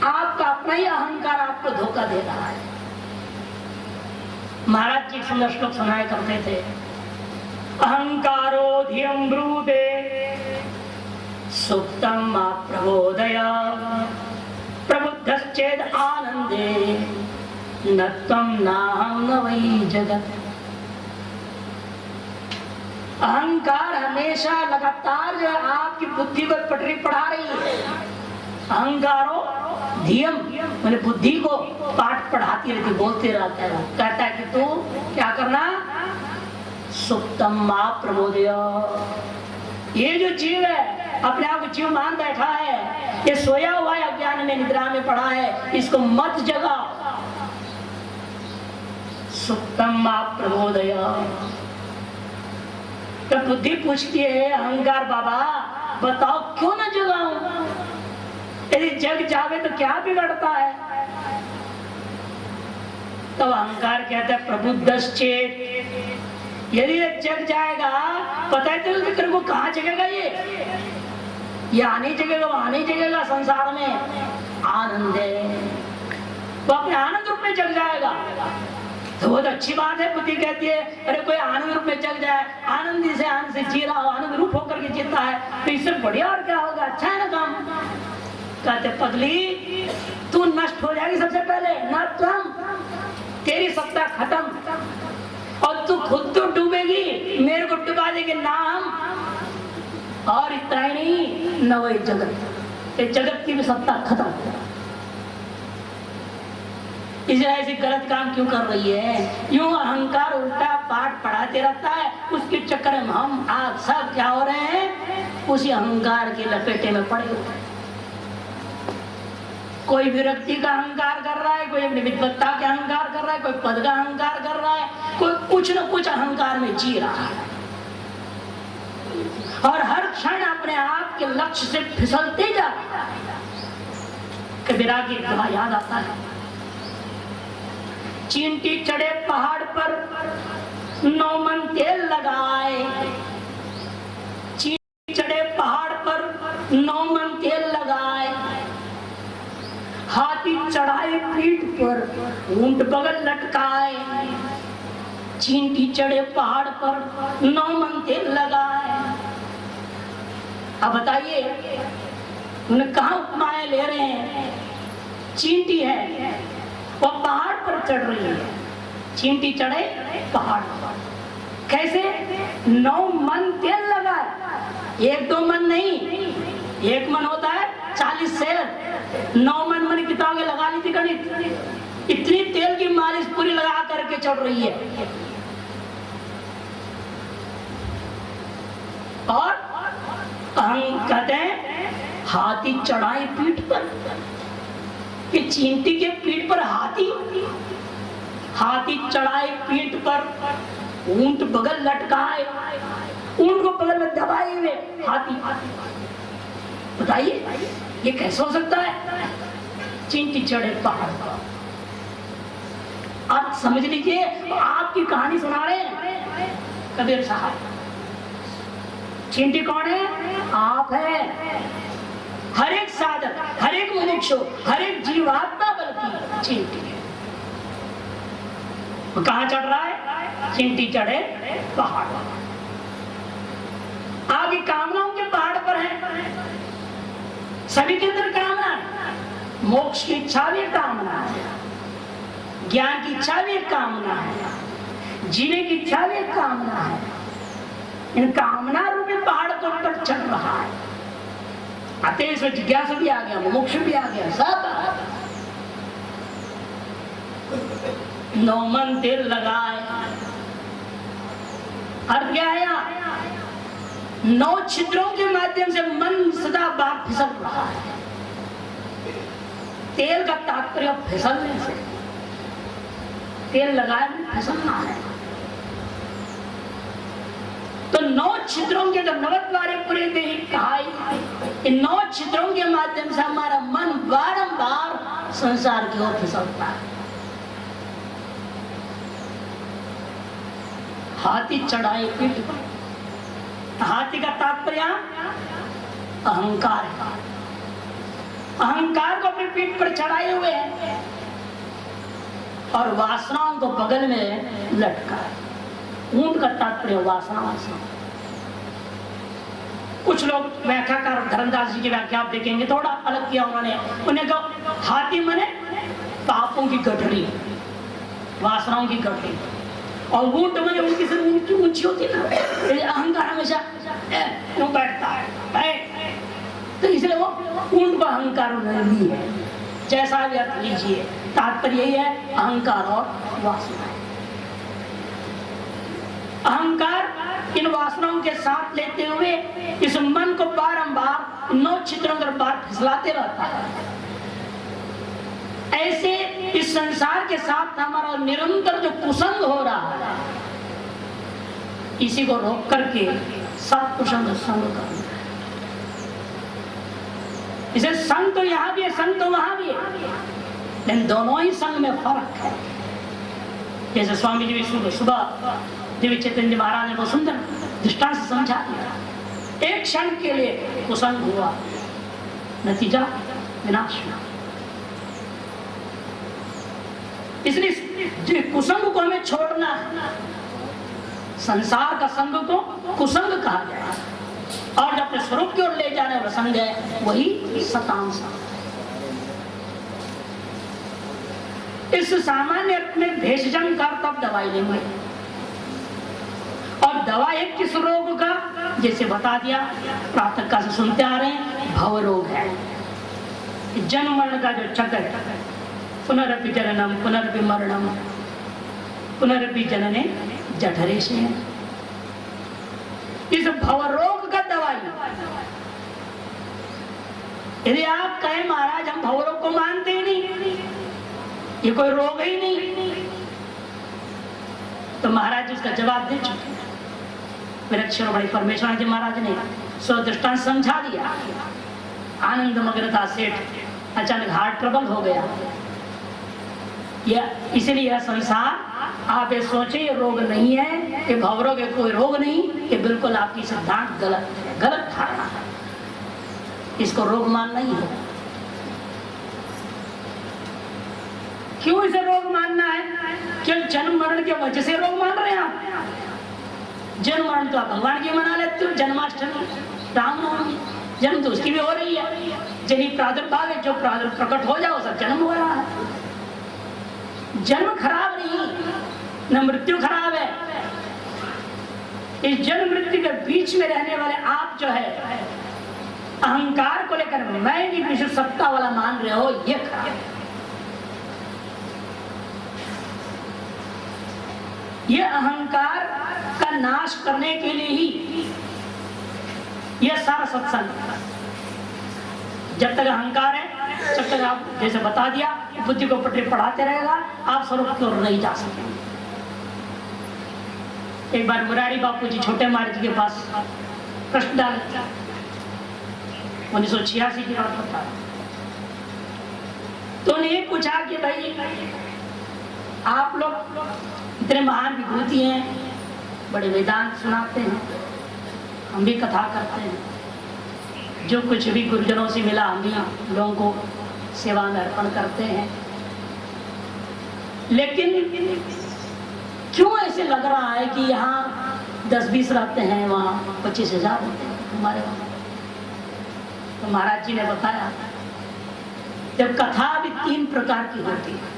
S3: आपका अपना ही अहंकार आपको धोखा दे रहा है। महाराज जी सुंदर श्लोक सुनाया करते थे, अहंकारो धियं ब्रूते सुप्तं मा प्रबोधय प्रबुद्धश्चेद आनंदे न त्वं नाहं न वै जगत्। अहंकार हमेशा लगातार जो आपकी बुद्धि को पटरी पढ़ा रही है। अहंकारो धियम मैंने बुद्धि को पाठ पढ़ाती रहती, बोलते रहता है। कहता है कि तू क्या करना, सुप्तम मा प्रबोधय। ये जो जीव है अपने आप को जीव मान बैठा है, ये सोया हुआ है, अज्ञान में निद्रा में पड़ा है, इसको मत जगा। सुप्तम मा प्रबोधय। तो बुद्धि पूछती है अहंकार, बाबा बताओ क्यों ना जगाऊं? यदि जग जावे तो क्या बिगड़ता है? तो अहंकार कहता है प्रबुद्धश्चेत, यदि ये जग जाएगा, पता है तेरे को कहाँ जगेगा? ये आने जगेगा, वहां नहीं जगेगा। संसार में आनंद है, वो अपने आनंद रूप में जग जाएगा। तो वो तो अच्छी बात है। बुद्धि कहती है अरे कोई आनंद रूप में जग जाए, आनंदी से आनंद से जी रहा हो, आनंद रूप होकर के जीता है, तो इससे बढ़िया और क्या होगा, अच्छा है ना काम। कहते पगली तू नष्ट हो जाएगी सबसे पहले, ना तुम, तेरी सत्ता खत्म, और तू खुद तो डूबेगी, मेरे को डुबा देगी ना हम। और इतना ही नहीं, न वही जगत, ये जगत की भी सत्ता खत्म। इसे ऐसे गलत काम क्यों कर रही है? यूं अहंकार उल्टा पाठ पढ़ाते रहता है, उसके चक्कर में हम आप सब क्या हो रहे हैं, उसी अहंकार की लपेटे में पड़े हुए हैं। कोई विरक्ति का अहंकार कर रहा है, कोई अपनी विद्वत्ता का अहंकार कर रहा है, कोई पद का अहंकार कर रहा है, कोई कुछ न कुछ अहंकार में जी रहा है, और हर क्षण अपने आप के लक्ष्य से फिसलते जा रहा है। कबीरा की दवा याद आता है, चींटी चढ़े पहाड़ पर 9 मन तेल लगाए, चींटी चढ़े पहाड़ पर 9 मन तेल लगाए, हाथी चढ़ाए पीठ पर ऊंट बगल लटकाए, चींटी चढ़े पहाड़ पर 9 मन तेल लगाए। अब बताइए उन्हें कहाँ उपमाएं ले रहे हैं? चींटी है वो पहाड़ पर चढ़ रही है, चींटी चढ़े पहाड़ पर, कैसे? 9 मन तेल लगाए, 1-2 मन नहीं, 1 मन होता है 40 शेर, 9 मन किताबें लगा ली थी गणित, इतनी तेल की मालिश पूरी लगा करके चढ़ रही है। और हम कहते हैं हाथी चढ़ाई पीठ पर, कि चींटी के पीठ पर हाथी, हाथी चढ़ाए पीठ पर ऊंट बगल लटकाए, ऊंट को बगल में दबाए हुए हाथी। बताइए ये कैसे हो सकता है? चींटी चढ़े पहाड़ पर। आप समझ लीजिए, आपकी कहानी सुना रहे हैं कबीर साहब। चींटी कौन है? आप है। हर एक साधक, हर एक मुमुक्षु, हर एक जीवात्मा बल्कि चींटी है। वो कहाँ चढ़ रहा है? चींटी चढ़े पहाड़ पर। आपकी कामनाओं के पहाड़ पर है, सभी के अंदर कामना है, मोक्ष की इच्छा भी कामना है, ज्ञान की इच्छा भी कामना है, जीने की इच्छा भी कामना है। इन कामना रूपी पहाड़ पर चढ़ रहा है। आते इसमें जिज्ञासा भी आ गया, मोक्ष भी आ गया, सब 9 मन तेल लगाए। अर्थ क्या है? 9 छिद्रों के माध्यम से मन सदा बार फिसल रहा है। तेल का तात्पर्य फिसलने से, तेल लगाए फिसलना है। तो 9 छिद्रों के जब नवद्वारे पूरे देही कहा, इन 9 छिद्रों के माध्यम से हमारा मन बारंबार संसार की ओर फिसलता है। हाथी चढ़ाए पीठ पर, हाथी का तात्पर्य अहंकार है। अहंकार को अपनी पीठ पर चढ़ाए हुए हैं और वासनाओं को बगल में लटका है। ऊंट का तात्पर्य वासना, वासना। कुछ लोग व्याख्याकार धर्मदास जी की व्याख्या आप देखेंगे, थोड़ा अलग किया उन्होंने। उन्हें कहा हाथी मने पापों की गठरी, वासनाओं की गठरी, और ऊंट मने उनकी सिर्फ उनकी ऊंची होती है ना, अहंकार हमेशा क्यों बैठता है, तो इसलिए वो ऊंट का अहंकार उन्होंने ली है। जैसा भी अर्थ लीजिए, तात्पर्य यही है, अहंकार और वासना। अहंकार इन वासनाओं के साथ लेते हुए इस मन को बारंबार 9 छिद्रों पर बार फिसलाते रहता है। ऐसे इस संसार के साथ हमारा निरंतर जो कुसंग हो रहा है, इसी को रोक करके सत्कुसंग संग करना है। इसे संग तो यहां भी है, संग तो वहां भी है, लेकिन दोनों ही संग में फर्क है। जैसे स्वामी जी सुबह देवी चैतन्य महाराज ने वो सुंदर दृष्टांत से समझा दिया। एक क्षण के लिए कुसंग हुआ, नतीजा विनाश हुआ। इसलिए जो कुसंग को हमें छोड़ना है। संसार का संग को कुसंग कहा गया और जो अपने स्वरूप की ओर ले जाने वाला संग है वही सताम संग। इस सामान्य अर्थ में भेषजन का तब दवाई लेंगे और दवा एक किस रोग का, जैसे बता दिया प्रातः काल से सुनते आ रहे हैं, भव रोग है। जन्म मरण का जो चक्र है, पुनरपि जननम पुनरपि मरणम पुनरपि जनने जठरे से, इस भव रोग का दवाई। यदि आप कहें महाराज हम भव रोग को मानते ही नहीं, ये कोई रोग ही नहीं, तो महाराज उसका जवाब दे चुके। मेरे शिरोमणि परमेश्वर जी महाराज ने सो दृष्टांत समझा दिया। आनंद मग्नता सेठ अचानक हार्ट ट्रबल हो गया, इसलिए यह संसार आप ये सोचे ये रोग नहीं है, ये भवरोग है, कोई रोग नहीं, ये बिल्कुल आपकी सिद्धांत गलत है, गलत धारणा है, इसको रोग मानना ही है। क्यों इसे रोग मानना है? क्यों जन्म मरण के वजह से रोग मान रहे हैं आप? जन्म मरण तो आप भगवान की मना लेते हो, जन्माष्टमी रामनवमी, जन्म तो उसकी भी हो रही है, जनी प्रादुर्भाव है, जो प्रादुर्भाव प्रकट हो जाओ सब जन्म हो रहा है। जन्म खराब नहीं, न मृत्यु खराब है। इस जन्म मृत्यु के बीच में रहने वाले आप जो है अहंकार को लेकर मैं भी विश्व सत्ता वाला मान रहे हो, ये खराब है। ये अहंकार का नाश करने के लिए ही यह सारा सत्संग। जब तक अहंकार है, जब तक आप जैसे बता दिया बुद्धि को पटरी पढ़ाते रहेगा, आप स्वरूप की ओर नहीं जा सकेंगे। एक बार मुरारी बापू जी छोटे महाराज जी के पास प्रश्न डाले, 1986 की बात बता, तो उन्हें पूछा कि भाई आप लोग इतने महान विभूति हैं, बड़े वेदांत सुनाते हैं, हम भी कथा करते हैं, जो कुछ भी गुरुजनों से मिला हम भी लोगों को सेवा में अर्पण करते हैं, लेकिन क्यों ऐसे लग रहा है कि यहाँ 10-20 रहते हैं, वहाँ 25,000 होते हैं हमारे वहाँ? तो महाराज जी ने बताया जब कथा भी 3 प्रकार की होती है।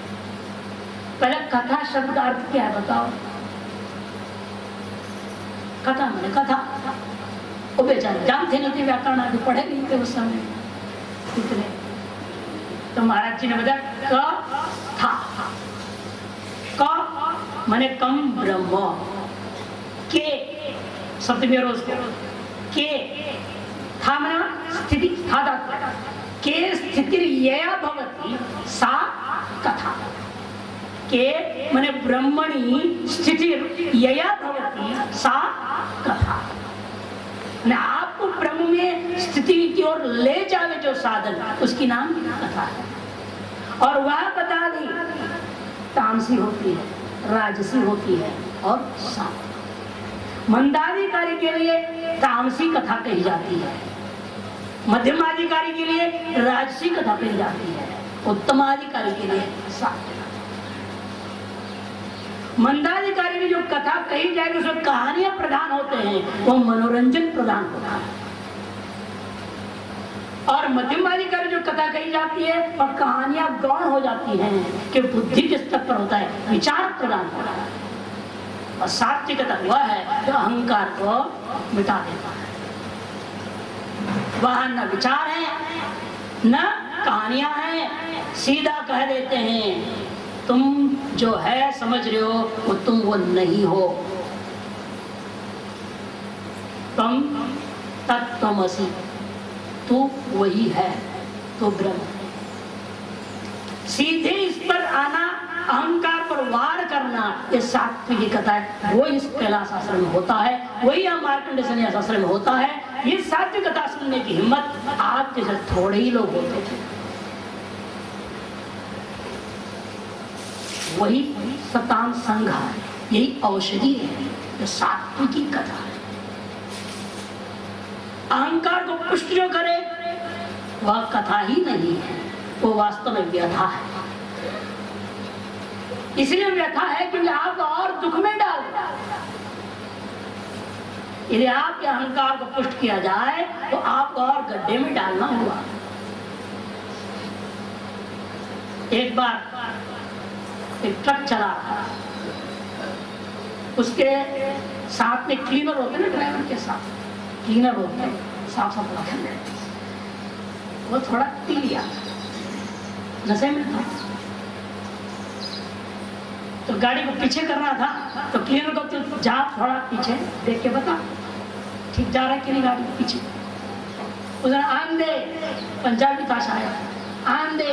S3: पहले कथा शब्द का अर्थ क्या है बताओ? कथा मैंने कथा, वो बेचारे जानते नहीं थे, व्याकरण आदि पढ़े नहीं थे उस समय इतने। तो महाराज जी ने बताया कथा, क माने कम ब्रह्म, के सप्तमी रोज के, था माने स्थिति, था दाता के स्थिति यया भवति सा कथा, के माने ब्रह्मणि स्थिति यया भवति सा कथा। आपको ब्रह्म में स्थिति की ओर ले जावे जो साधन, उसकी नाम कथा है। और वह कथा भी तामसी होती है, राजसी होती है और सात्विक। मंदाधिकारी के लिए तामसी कथा कही जाती है, मध्यमाधिकारी के लिए राजसी कथा कही जाती है, उत्तमाधिकारी के लिए सात्विक। मंदाधिकारी में जो कथा कही जाएगी उसमें कहानियां प्रधान होते हैं, वो मनोरंजन प्रदान होता है। और मध्यमाधिकारी जो कथा कही जाती है और कहानियां गौण हो जाती हैं कि बुद्धि के स्तर पर होता है, विचार प्रदान होता है। और सात्विक कथा वह है जो अहंकार को मिटा देता है। वह न विचार है न कहानियां हैं, सीधा कह देते हैं तुम जो है समझ रहे हो वो तुम वो नहीं हो, तुम तत्त्वमसि, तू वही है, तो ब्रह्म। सीधे इस पर आना, अहंकार पर वार करना, ये सात्विक कथा है। वो इस कैलाश आश्रम में होता है, वही हम मार्कंडेय सन्यास आश्रम में होता है। ये सात्विक कथा सुनने की हिम्मत आपके साथ थोड़े ही लोग होते थे। वही सताम संघ है, यही औषधि है, जो सात्विकी कथा है। अहंकार को पुष्ट जो करे वह कथा ही नहीं है, वो वास्तव में व्यथा है। इसलिए व्यथा है क्योंकि आपको और दुख में डाल देगा। यदि आपके अहंकार को पुष्ट किया जाए तो आपको और गड्ढे में डालना हुआ। एक बार एक ट्रक चला था, उसके साथ में क्लीनर होते ना, ड्राइवर के साथ क्लीनर होते हैं, साफ सफाई, वो थोड़ा पी लिया, नशे में था, तो गाड़ी को पीछे कर रहा था, तो क्लीनर को तो जा थोड़ा पीछे देख के बता ठीक जा रहा है कि नहीं गाड़ी के पीछे। उसने आन दे, पंजाबी भाषा है, आन दे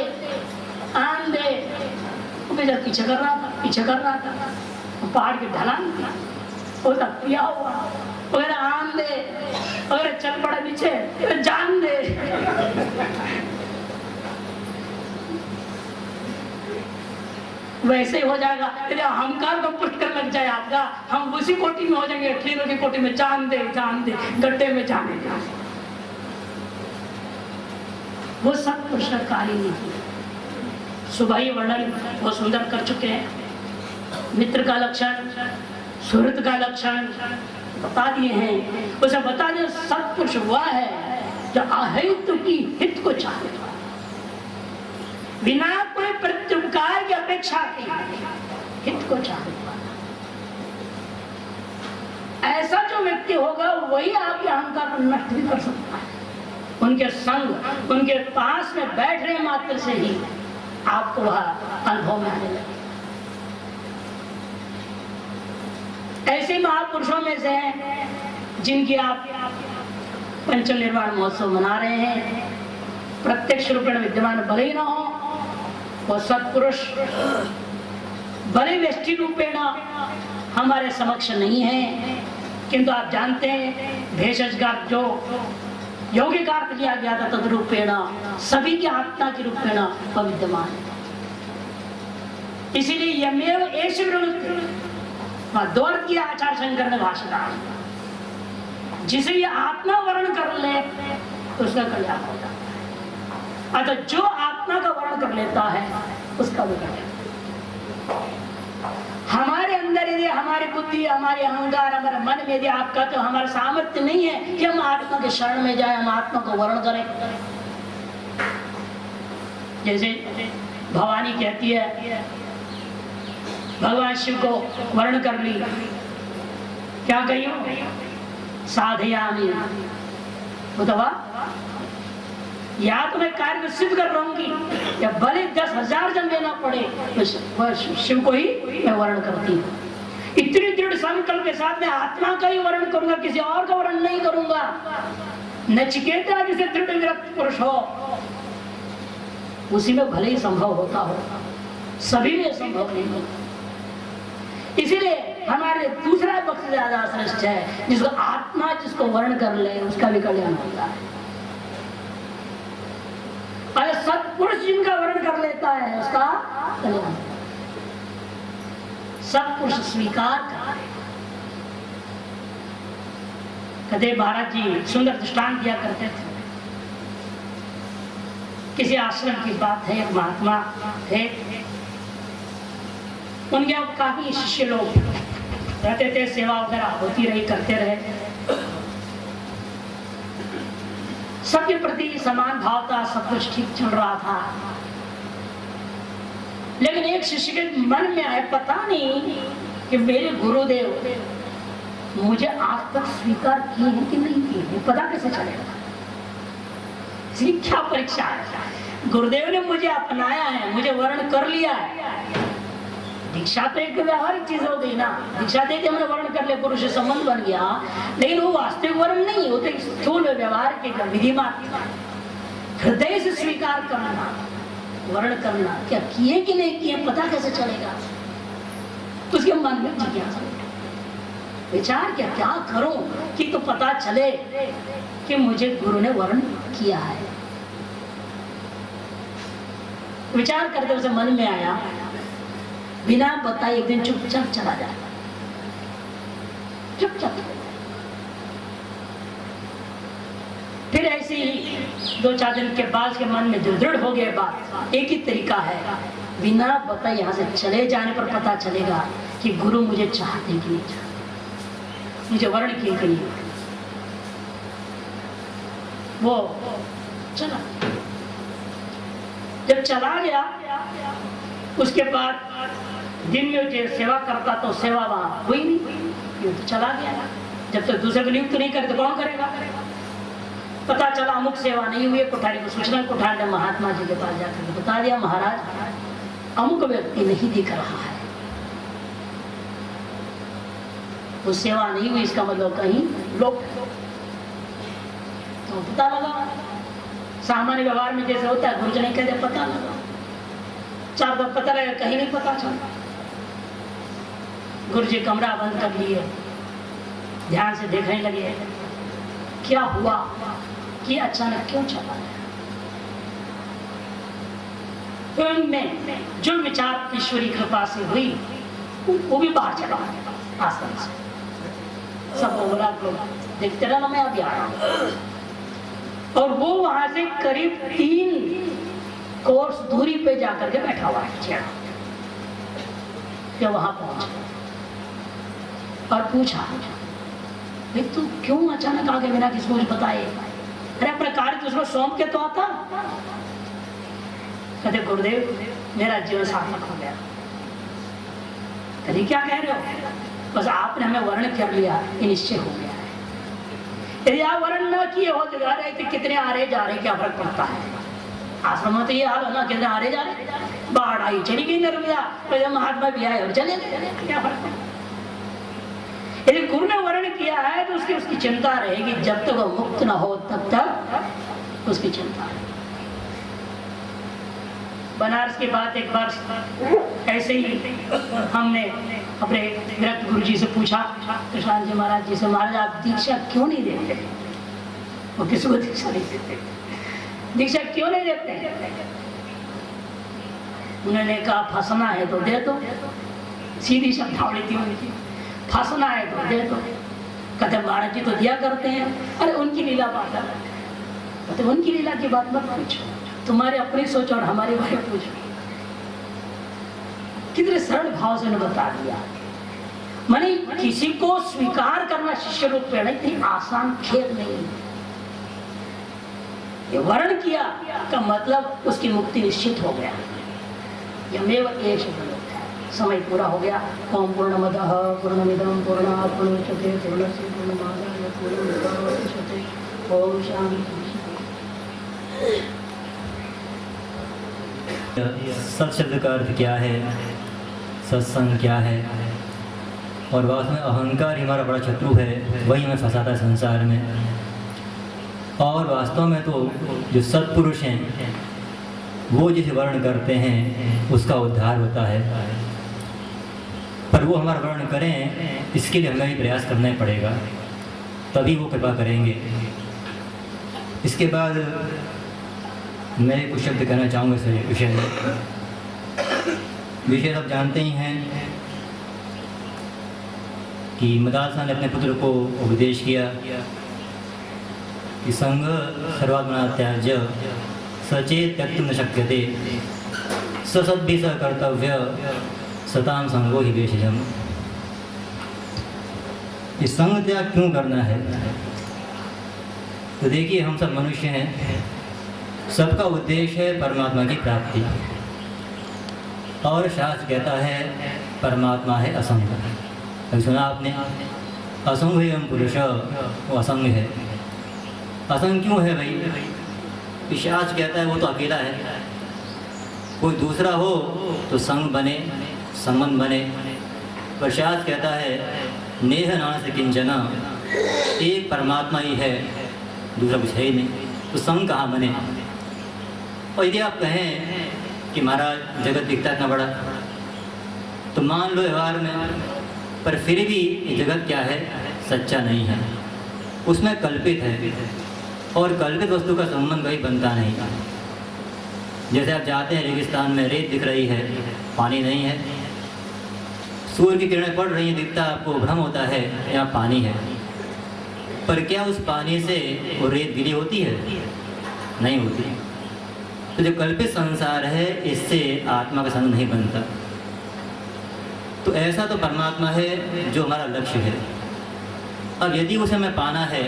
S3: आन दे, वो बेचारा पीछे कर रहा था, पहाड़ की ढलान थी, वो तक पिया हुआ, वगैरह आन दे, अगर चल पड़ा नीचे तो जान दे। वैसे ही हो जाएगा यदि अहंकार को पुष्ट कर लग जाए आपका, हम उसी कोटि में हो जाएंगे, क्लीनर की कोटि में, जान दे गड्ढे में जाने दे। वो सब पुरुषकारी नहीं। सुबह ही वर्णन बहुत सुंदर कर चुके हैं। मित्र का लक्षण, सुहृद का लक्षण बता दिए हैं। उसे बता दिया सत्पुरुष वह है जो अहेतु की हित को चाहे, बिना कोई प्रत्युपकार की अपेक्षा के हित को चाहे। ऐसा जो व्यक्ति होगा वही आपके अहंकार को नष्ट भी कर सकता है। उनके संग, उनके पास में बैठने मात्र से ही आपको वह अनुभव में आने लगे। ऐसे महापुरुषों में से हैं जिनकी आप पंचम निर्वाण महोत्सव मना रहे हैं, प्रत्यक्ष रूपेण विद्यमान भले ही न हो, वो सत्पुरुष भले व्यष्टि रूपेण हमारे समक्ष नहीं है, किंतु आप जानते हैं भेषज का जो यौगिक अर्थ लिया गया था तद्रूपेण सभी की आत्मा के रूपेण विद्यमान है। इसीलिए यमेव एष विरुद्ध दौड़ किया आचार्य शंकर ने भाषण, जिसे ये आत्मा वर्ण कर ले तो उसका कल्याण हो जाता है। अतः जो आत्मा का वर्ण कर लेता है उसका भी कल्याण। हमारे अंदर यदि हमारी बुद्धि, हमारे अहंकार, हमारे मन में यदि आपका तो हमारा सामर्थ्य नहीं है कि हम आत्मा के शरण में जाए, हम आत्मा को वर्ण करें। जैसे भवानी कहती है भगवान शिव को वर्ण कर ली, क्या कही हो? साधयामि, बतावा या तो मैं कार्य को सिद्ध कर रहूंगी या भले 10,000 जन लेना पड़े तो शिव को ही मैं वर्ण करती हूँ। इतनी दृढ़ संकल्प के साथ मैं आत्मा का ही वर्ण करूंगा, किसी और का वर्ण नहीं करूंगा। नचिकेता जिसे दृढ़ विरक्त पुरुष हो उसी में भले ही संभव होता हो, सभी में संभव नहीं होता। इसीलिए हमारे दूसरा पक्ष ज्यादा श्रेष्ठ है, जिसको आत्मा जिसको वर्ण कर ले उसका भी कल्याण होता है। और सत्पुरुष जिनका वर्ण कर लेता है उसका कल्याण। सत्पुरुष स्वीकार कर, कदे महाराज जी सुंदर दृष्टांत दिया करते थे। किसी आश्रम की बात है, एक महात्मा थे, उनके अब काफी शिष्य लोग रहते थे, सेवा वगैरह होती रही, करते रहे, सबके प्रति समान भाव था, सब कुछ ठीक चल रहा था। लेकिन एक शिष्य के मन में आया, पता नहीं कि मेरे गुरुदेव मुझे आज तक स्वीकार किए हैं कि नहीं किए हैं, पता कैसे चलेगा? क्या परीक्षा है? गुरुदेव ने मुझे अपनाया है, मुझे वर्ण कर लिया है। दीक्षा तो एक व्यवहारिक चीज हो गई ना, दीक्षा दे के हमने वर्ण कर लिया, गुरु से संबंध बन गया, लेकिन वो वास्तविक वर्ण नहीं, वो तो स्थूल व्यवहार के विधि मात्र। हृदय से स्वीकार करना, वर्ण करना, क्या किए कि नहीं किए पता कैसे चलेगा? उसके मन में जिज्ञासा, विचार क्या करूं कि तो पता चले कि मुझे गुरु ने वर्ण किया है। विचार करते उसे मन में आया, बिना बताए एक दिन चुपचाप चला जाए, चुपचाप। फिर ऐसे ही 2-4 दिन के बाद के मन में जो दृढ़ हो गया बात, एक ही तरीका है, बिना बताए यहाँ से चले जाने पर पता चलेगा कि गुरु मुझे चाहते कि नहीं चाहते, मुझे वर्ण किए कि नहीं। वो चला, जब चला गया उसके बाद दिन में जो सेवा करता तो सेवा वहां हुई नहीं, ये तो चला गया। जब तक दूसरे को नियुक्त नहीं करे तो कौन करेगा। पता चला अमुक सेवा नहीं हुई, कोठारी को सूचना, कोठारी ने महात्मा जी के पास जाकर बता दिया, महाराज अमुक व्यक्ति नहीं दिख रहा है, वो सेवा नहीं हुई, इसका मतलब कहीं लोग। तो पता लगा, सामान्य व्यवहार में जैसे होता है, गुरुजन कहते पता लगा, चार बार पता लगा, कहीं नहीं पता चला। गुरु जी कमरा बंद कर लिए, ध्यान से देखने लगे क्या हुआ कि अचानक क्यों चला गया। तो इनमें जो विचार ईश्वरी कृपा से हुई वो भी बाहर चला गया आश्रम से। सब बोला लोग देखते रहा, मैं अभी आ रहा हूं। और वो वहां से करीब 3 कोर्स दूरी पे जाकर के बैठा हुआ है। फिर वहां पहुंचा और पूछा, तू क्यों अचानक आ गया बिना किसी को बताए? अरे अपने कार्य दूसरों सौंप के तो आता। कहते गुरुदेव मेरा जीवन सार्थक हो गया। कहते क्या कह रहे हो? बस आपने हमें वर्ण कर लिया, ये निश्चय हो गया है। यदि आप वर्ण न किए हो तो रहे थे, कितने आ रहे जा रहे क्या फर्क पड़ता है? आश्रम में तो ये हाल है ना, कितने आ रहे जा रहे, बाढ़ आई चली गई नर्मदा, महात्मा भी आए और चले गए, क्या फर्क पड़ता? यदि गुरु ने वर्ण किया है तो उसकी चिंता रहेगी, जब तक वो मुक्त न हो तब तक उसकी चिंता है। बनारस की बात एक बार ऐसे ही हमने अपने विरक्त गुरु जी से पूछा, कृष्ण जी महाराज जी से, महाराज आप दीक्षा क्यों नहीं देते? वो किसी को दीक्षा नहीं देते, दीक्षा क्यों नहीं देते? उन्होंने कहा फंसना है तो दे दो, सीधी शब्दावली थी उनकी, फंसना है तो दे दो। कहते महाराज जी तो दिया करते हैं। अरे उनकी लीला बात है, कहते उनकी लीला की बात मत पूछो, तुम्हारे अपनी सोच और हमारे बारे में पूछो। कितने सरल भाव से उन्होंने बता दिया। माने किसी को स्वीकार करना शिष्य रूप में इतनी आसान खेल नहीं है। ये वर्ण किया का मतलब उसकी मुक्ति निश्चित हो गया। यमेव एष समय पूरा हो गया। ओम पूर्णमदः पूर्णमिदं पूर्णात् पूर्णमुदच्यते पूर्णस्य पूर्णमादाय पूर्णमेवावशिष्यते। ओम शांति।
S2: सत शब्द का अर्थ क्या है, सत्संग क्या है, और वास्तव में अहंकार हमारा बड़ा शत्रु है, वही हमें फंसाता है संसार में। और वास्तव में तो जो सत्पुरुष हैं वो जिसे वर्ण करते हैं उसका उद्धार होता है, पर वो हमारा वर्ण करें इसके लिए हमें भी प्रयास करना ही पड़ेगा, तभी वो कृपा करेंगे। इसके बाद मैं कुछ शब्द कहना चाहूँगा इस विषय में। विषय सब जानते ही हैं कि मदालसा ने अपने पुत्र को उपदेश किया कि संग सर्वात्मना त्याज्य सचेत त्यक्तुं न शक्यते ससद्भि स कर्तव्य सताम संगो ही वेशजम। ये संग त्याग क्यों करना है? तो देखिए हम सब मनुष्य हैं, सबका उद्देश्य है परमात्मा की प्राप्ति, और शास्त्र कहता है परमात्मा है असंग। अभी सुना आपने, असंग एवं पुरुष वो असंग है। असंग क्यों है भाई? शास्त्र कहता है वो तो अकेला है, कोई दूसरा हो तो संग बने, संबंध बने, पर शास्त्र कहता है नेह नास किंचना, एक परमात्मा ही है, दूसरा कुछ है ही नहीं, तो संग कहाँ बने? और यदि आप कहें कि महाराज जगत दिखता इतना बड़ा, तो मान लो व्यवहार में, पर फिर भी ये जगत क्या है? सच्चा नहीं है, उसमें कल्पित है, और कल्पित वस्तु का संबंध कभी बनता नहीं। जैसे आप जाते हैं रेगिस्तान में, रेत दिख रही है, पानी नहीं है, सूर्य की किरणें पड़ रही हैं, दिखता आपको, भ्रम होता है यहाँ पानी है, पर क्या उस पानी से वो रेत गीली होती है? नहीं होती। तो जो कल्पित संसार है इससे आत्मा का संग नहीं बनता। तो ऐसा तो परमात्मा है जो हमारा लक्ष्य है। अब यदि उसे हमें पाना है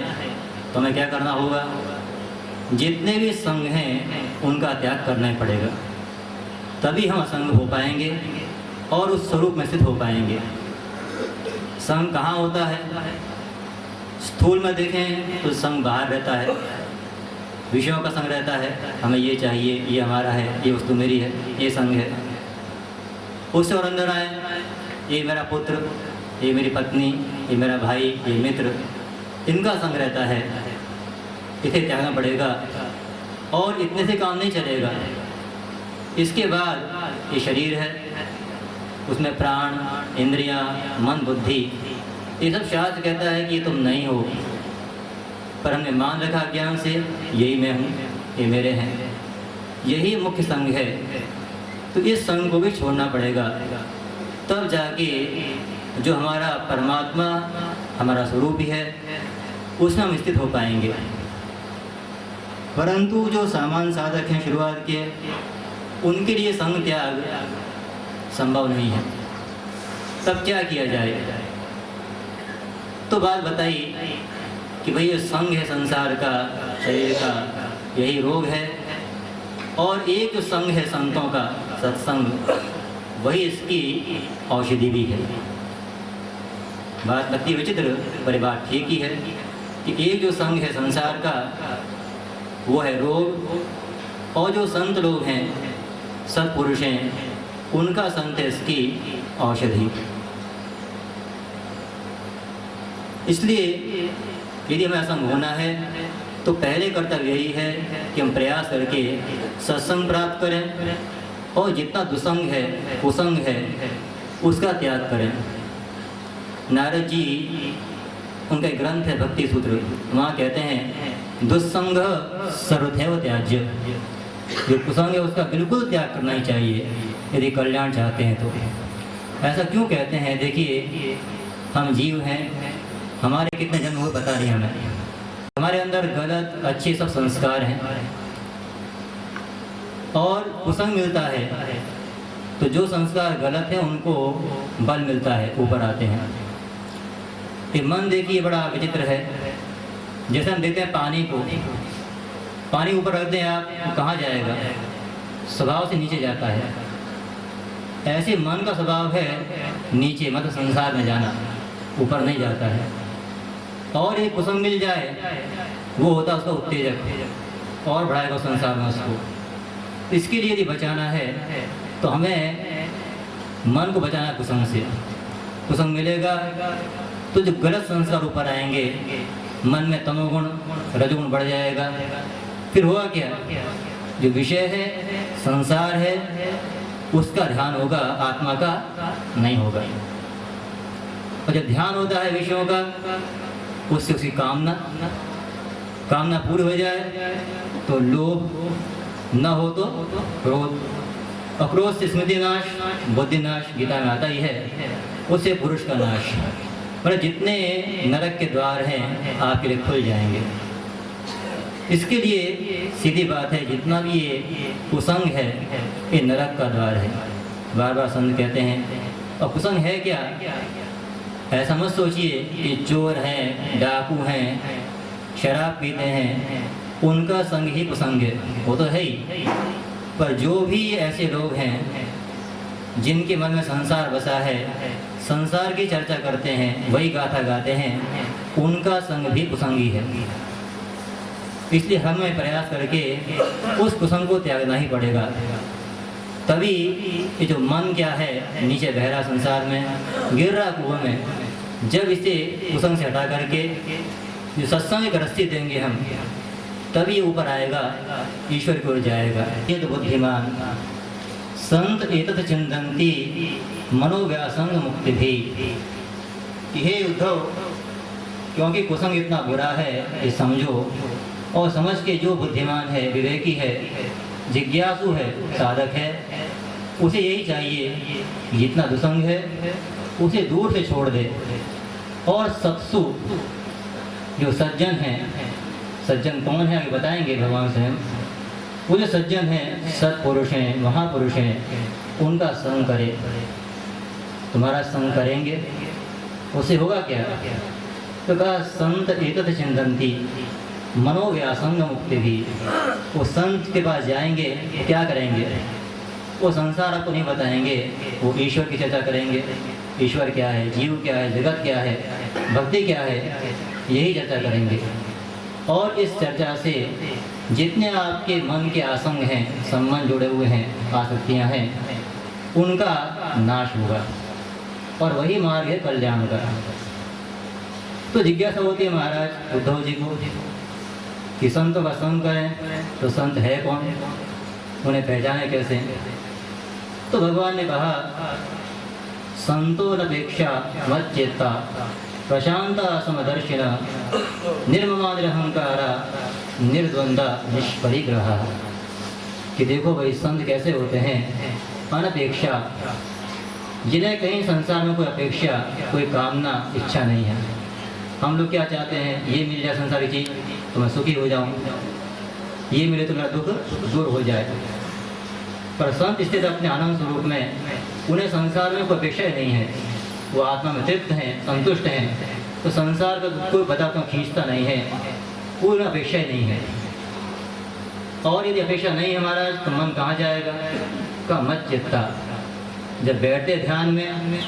S2: तो हमें क्या करना होगा? जितने भी संग हैं उनका त्याग करना ही पड़ेगा, तभी हम असंग हो पाएंगे और उस स्वरूप में स्थित हो पाएंगे। संग कहाँ होता है? स्थूल में देखें तो संग बाहर रहता है, विषयों का संग रहता है, हमें ये चाहिए, ये हमारा है, ये वस्तु मेरी है, ये संग है। उससे और अंदर आए, ये मेरा पुत्र, ये मेरी पत्नी, ये मेरा भाई, ये मित्र, इनका संग रहता है, इसे त्यागना पड़ेगा। और इतने से काम नहीं चलेगा। इसके बाद ये शरीर है, उसमें प्राण, इंद्रियां, मन, बुद्धि, ये सब शास्त्र कहता है कि ये तुम नहीं हो, पर हमने मान रखा ज्ञान से यही मैं हूँ, ये मेरे हैं, यही मुख्य संग है। तो इस संग को भी छोड़ना पड़ेगा, तब जाके जो हमारा परमात्मा हमारा स्वरूप ही है उसमें हम स्थित हो पाएंगे। परंतु जो सामान्य साधक हैं शुरुआत के, उनके लिए संग त्याग संभव नहीं है। तब क्या किया जाए? तो बात बताई कि भाई ये संग है संसार का, शरीर का, यही रोग है। और एक जो संग है संतों का, सत्संग, वही इसकी औषधि भी है। बात लगती विचित्र, पर बात ठीक ही है कि एक जो संग है संसार का वो है रोग, और जो संत लोग हैं, सत्पुरुष हैं, उनका संग है इसकी औषधि। इसलिए यदि हमें असंग होना है तो पहले कर्तव्य यही है कि हम प्रयास करके सत्संग प्राप्त करें, और जितना दुसंग है, कुसंग है, उसका त्याग करें। नारद जी, उनका एक ग्रंथ है भक्ति सूत्र, वहाँ कहते हैं दुस्संग सर्वथैव त्याज्य। जो कुसंग है उसका बिल्कुल त्याग करना ही चाहिए यदि कल्याण चाहते हैं तो। ऐसा क्यों कहते हैं? देखिए, हम जीव हैं, हमारे कितने जन्म हुए पता नहीं हमें, हमारे अंदर गलत अच्छे सब संस्कार हैं, और कुसंग मिलता है तो जो संस्कार गलत है उनको बल मिलता है, ऊपर आते हैं। ये मन देखिए बड़ा विचित्र है। जैसे हम देखते हैं पानी को, पानी ऊपर रख दें आप तो कहाँ जाएगा? स्वभाव से नीचे जाता है। ऐसे मन का स्वभाव है नीचे, मतलब संसार में जाना, ऊपर नहीं जाता है। और एक कुसंग मिल जाए, वो होता है उसका उत्तेजक, और बढ़ाएगा संसार में उसको। इसके लिए यदि बचाना है तो हमें मन को बचाना है कुसंग से। कुसंग मिलेगा तो जो गलत संस्कार ऊपर आएंगे, मन में तमोगुण, रजोगुण बढ़ जाएगा। फिर हुआ क्या? जो विषय है, संसार है, उसका ध्यान होगा, आत्मा का नहीं होगा। और जब ध्यान होता है विषयों का, उससे उसकी कामना पूरी हो जाए तो लोभ, न हो तो क्रोध, और क्रोध से स्मृति नाश, बुद्धि नाश, गीता में आता ही है, उससे पुरुष का नाश। पर जितने नरक के द्वार हैं आपके लिए खुल जाएंगे। इसके लिए सीधी बात है, जितना भी ये कुसंग है ये नरक का द्वार है। बार बार संत कहते हैं। और कुसंग है क्या? ऐसा मत सोचिए कि चोर हैं, डाकू हैं, शराब पीते हैं, उनका संग ही कुसंग है, वो तो है ही। पर जो भी ऐसे लोग हैं जिनके मन में संसार बसा है, संसार की चर्चा करते हैं, वही गाथा गाते हैं, उनका संग भी कुसंगी है। इसलिए हमें प्रयास करके उस कुसंग को त्यागना ही पड़ेगा। तभी ये जो मन क्या है, नीचे बहरा संसार में गिर रहा कुआं में, जब इसे कुसंग से हटा करके जो सत्संग की रस्सी देंगे हम, तभी ये ऊपर आएगा, ईश्वर की ओर जाएगा। ये तो बुद्धिमान संत एतत् चिंतन्ति मनोव्यासंग मुक्ति भी। हे उद्धव, क्योंकि कुसंग इतना बुरा है ये समझो, और समझ के जो बुद्धिमान है, विवेकी है, जिज्ञासु है, साधक है, उसे यही चाहिए जितना दुसंग है उसे दूर से छोड़ दे। और सत्सु, जो सज्जन हैं, सज्जन कौन है आगे बताएंगे भगवान स्वयं। वो जो सज्जन हैं, सत्पुरुष हैं, महापुरुष हैं, उनका संग करे। तुम्हारा संग करेंगे उससे होगा क्या? तो कहा संत एतत् चिंतन्ति मनोव्यासंग मुक्ति भी। वो संत के पास जाएंगे, क्या करेंगे? वो संसार आपको नहीं बताएंगे, वो ईश्वर की चर्चा करेंगे। ईश्वर क्या है, जीव क्या है, जगत क्या है, भक्ति क्या है, यही चर्चा करेंगे। और इस चर्चा से जितने आपके मन के आसंग हैं, संबंध जुड़े हुए हैं, आसक्तियां हैं, उनका नाश होगा और वही मार्ग है कल्याण का। तो जिज्ञासा होती है महाराज उद्धव जी को कि संतों का संग करें, तो संत है कौन, उन्हें पहचाने कैसे? तो भगवान ने कहा संतोरपेक्षा मच्चेत्ता प्रशांता समदर्शिना निर्ममा निरहंकारा निर्द्वंदा निष्परिग्रह। कि देखो भाई संत कैसे होते हैं, अनपेक्षा, जिन्हें कहीं संसार में कोई अपेक्षा, कोई कामना, इच्छा नहीं है। हम लोग क्या चाहते हैं, ये मिल जाए संसारी चीज तो मैं सुखी हो जाऊं, ये मिले तो मेरा दुख दूर हो जाए। पर संत स्थित अपने आनंद स्वरूप में, उन्हें संसार में कोई अपेक्षा ही नहीं है, वो आत्मा में तृप्त हैं, संतुष्ट हैं। तो संसार का कोई पदार्थ खींचता नहीं है, कोई अपेक्षा ही नहीं है। और यदि अपेक्षा नहीं है महाराज तो मन कहाँ जाएगा? का मत चित्ता। जब बैठते ध्यान में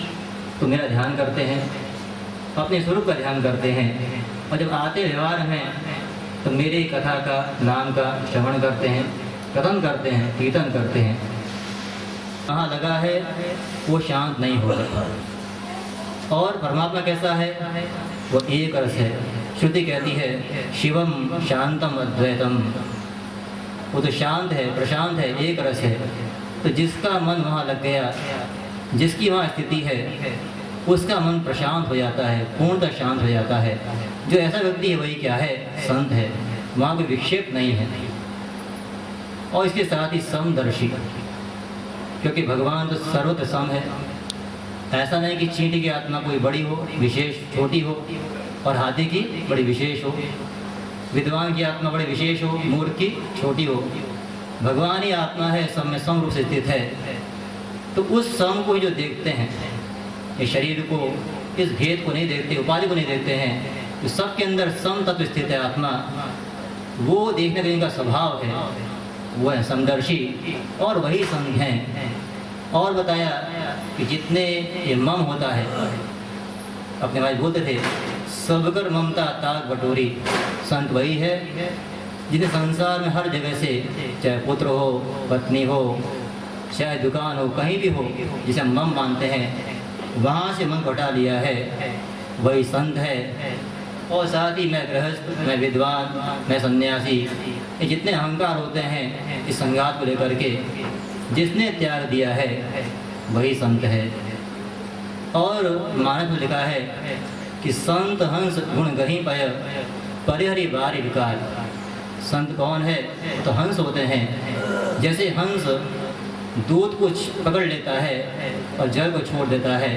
S2: तो मेरा ध्यान करते हैं, अपने स्वरूप का ध्यान करते हैं, और जब आते व्यवहार में तो मेरी कथा का, नाम का श्रवण करते हैं, कथन करते हैं, कीर्तन करते हैं। कहाँ लगा है वो शांत नहीं होगा। और परमात्मा कैसा है? वो एक रस है। श्रुति कहती है शिवम शांतम अद्वैतम। वो तो शांत है, प्रशांत है, एक रस है। तो जिसका मन वहाँ लग गया, जिसकी वहाँ स्थिति है, उसका मन प्रशांत हो जाता है, पूर्णतः शांत हो जाता है। जो ऐसा व्यक्ति है वही क्या है? संत है। वहाँ कोई विक्षेप नहीं है। और इसके साथ ही समदर्शी, क्योंकि भगवान तो सर्वत्र सम है। ऐसा नहीं कि चींटी की आत्मा कोई बड़ी हो, विशेष, छोटी हो, और हाथी की बड़ी विशेष हो, विद्वान की आत्मा बड़ी विशेष हो, मूर्ख की छोटी हो। भगवान ही आत्मा है, सब में सम रूप से स्थित है। तो उस सम को जो देखते हैं, इस शरीर को, इस भेद को नहीं देखते, उपाधि को नहीं देखते हैं, तो सबके अंदर सम तत्व स्थित है आत्मा। वो देखने का इनका स्वभाव है, वो है समदर्शी, और वही संग हैं। और बताया कि जितने ये मम होता है, अपने भाई बोलते थे सबकर ममता ताक बटोरी। संत वही है जिन्हें संसार में हर जगह से, चाहे पुत्र हो, पत्नी हो, चाहे दुकान हो, कहीं भी हो, जिसे हम मम मानते हैं, वहाँ से मन हटा लिया है, वही संत है। और साथ ही मैं गृहस्थ, मैं विद्वान, मैं सन्यासी, ये जितने अहंकार होते हैं इस संघात को लेकर के, जिसने त्याग दिया है वही संत है। और मानस में लिखा है कि संत हंस गुण गही पय परिहरि बारी विकार। संत कौन है? तो हंस होते हैं। जैसे हंस दूध को पकड़ लेता है और जल को छोड़ देता है,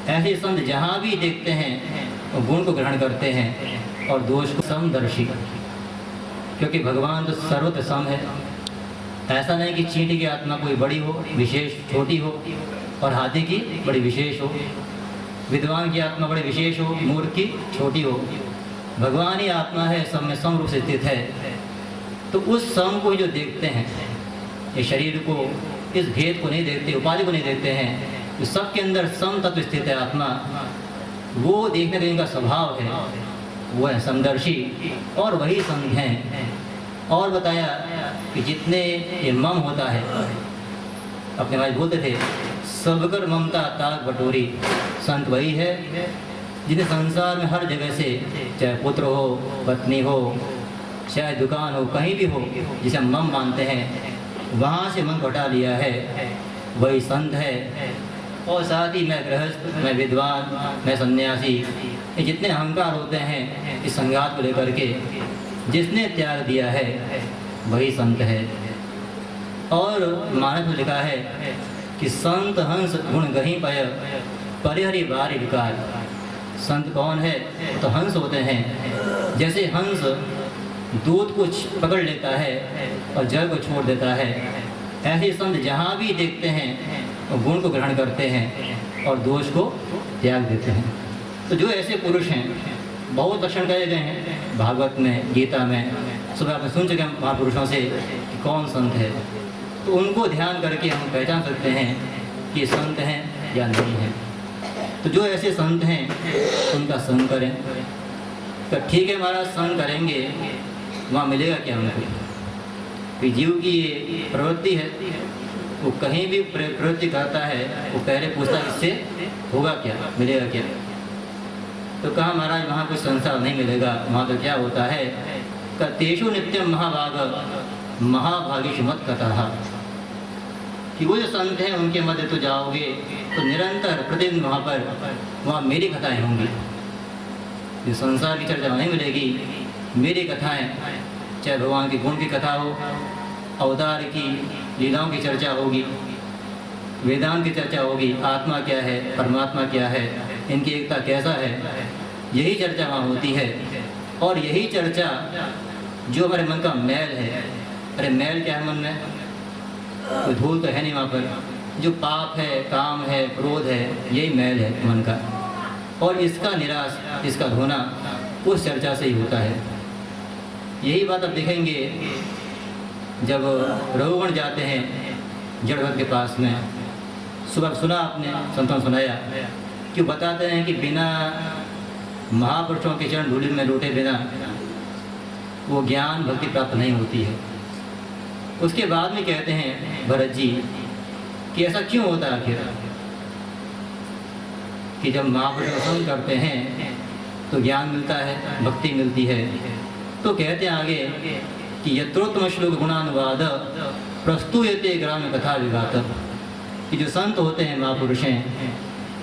S2: ऐसे संत जहाँ भी देखते हैं वो गुण को ग्रहण करते हैं और दोष को समदर्शी, क्योंकि भगवान तो सर्वत्र सम है। ऐसा नहीं कि चींटी की आत्मा कोई बड़ी हो, विशेष, छोटी हो, और हाथी की बड़ी विशेष हो, विद्वान की आत्मा बड़ी विशेष हो, मूर्ख की छोटी हो। भगवान ही आत्मा है, सब में सम रूप से स्थित है। तो उस सम को जो देखते हैं, ये शरीर को, इस भेद को नहीं देखते, उपाधि को नहीं देखते हैं, तो सबके अंदर सम तत्व स्थित है आत्मा। वो देखने का इनका स्वभाव है, वो है समदर्शी, और वही संग हैं। और बताया कि जितने ये मम होता है, अपने भाई बोलते थे सबकर ममता ताक बटोरी। संत वही है जिन्हें संसार में हर जगह से, चाहे पुत्र हो, पत्नी हो, चाहे दुकान हो, कहीं भी हो, जिसे हम मम मानते हैं, वहाँ से मन हटा लिया है, वही संत है। और साथ ही मैं गृहस्थ, मैं विद्वान, मैं सन्यासी, ये जितने अहंकार होते हैं इस संघात को लेकर के, जिसने त्याग दिया है वही संत है। और मानस में लिखा है कि संत हंस गुण गही पय परिहरि बारी विकार। संत कौन है? तो हंस होते हैं। जैसे हंस दूध को पकड़ लेता है और जल को छोड़ देता है, ऐसे संत जहाँ भी देखते हैं वो गुण को ग्रहण करते हैं और दोष को त्याग देते हैं। तो जो ऐसे पुरुष हैं, बहुत लक्षण कहे गए हैं भागवत में, गीता में, सुबह आपने सुन चुके हैं महापुरुषों से कि कौन संत है। तो उनको ध्यान करके हम पहचान सकते हैं कि संत हैं या नहीं हैं। तो जो ऐसे संत हैं उनका संग करें। तो ठीक है महाराज, संग करेंगे, वहाँ मिलेगा क्या हमको? कि जीव की ये प्रवृत्ति है, वो कहीं भी प्रवृत्ति करता है वो पहले पूछता है इससे होगा क्या, मिलेगा क्या। तो कहा महाराज वहाँ कुछ संसार नहीं मिलेगा, वहाँ तो क्या होता है, तेषु नित्यम महाभाग महाभागीषु मत कथा, कि वो जो संत हैं उनके मध्य तो जाओगे तो निरंतर प्रतिदिन वहाँ मेरी कथाएं होंगी। ये संसार की चर्चा नहीं मिलेगी, मेरी कथाएं, चाहे भगवान के गुण की कथा हो, अवतार की लीलाओं की चर्चा होगी, वेदांत की चर्चा होगी, आत्मा क्या है, परमात्मा क्या है, इनकी एकता कैसा है, यही चर्चा वहाँ होती है। और यही चर्चा जो हमारे मन का मैल है, अरे मैल क्या है मन में, कोई धूल तो है नहीं वहाँ पर, जो पाप है, काम है, क्रोध है, यही मैल है मन का। और इसका निराश, इसका धोना उस चर्चा से ही होता है। यही बात आप देखेंगे जब रघुगण जाते हैं जड़भक्त के पास में, सुबह सुना आपने, संतों सुनाया कि बताते हैं कि बिना महापुरुषों के चरण धूलि में लौटे बिना वो ज्ञान भक्ति प्राप्त नहीं होती है। उसके बाद में कहते हैं भरत जी कि ऐसा क्यों होता है आखिर, कि जब महापुरुष का संग करते हैं तो ज्ञान मिलता है, भक्ति मिलती है। तो कहते हैं आगे कि यत्रोत्तम श्लोक गुणानुवाद प्रस्तुयते ग्राम कथा विघात, कि जो संत होते हैं महापुरुष हैं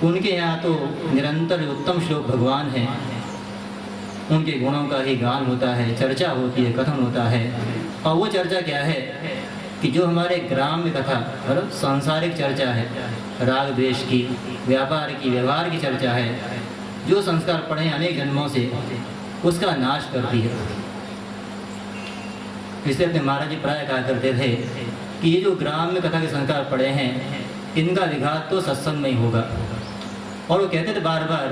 S2: उनके यहाँ तो निरंतर उत्तम श्लोक भगवान हैं, उनके गुणों का ही गान होता है, चर्चा होती है, कथन होता है। और वो चर्चा क्या है कि जो हमारे ग्राम्य कथा मतलब सांसारिक चर्चा है, राग द्वेष की, व्यापार की, व्यवहार की चर्चा है, जो संस्कार पढ़े अनेक जन्मों से उसका नाश करती है। इसलिए अपने महाराज जी प्राय कहा करते थे कि ये जो ग्राम्य कथा के संस्कार पढ़े हैं इनका विघात तो सत्संग में ही होगा। और वो कहते थे बार बार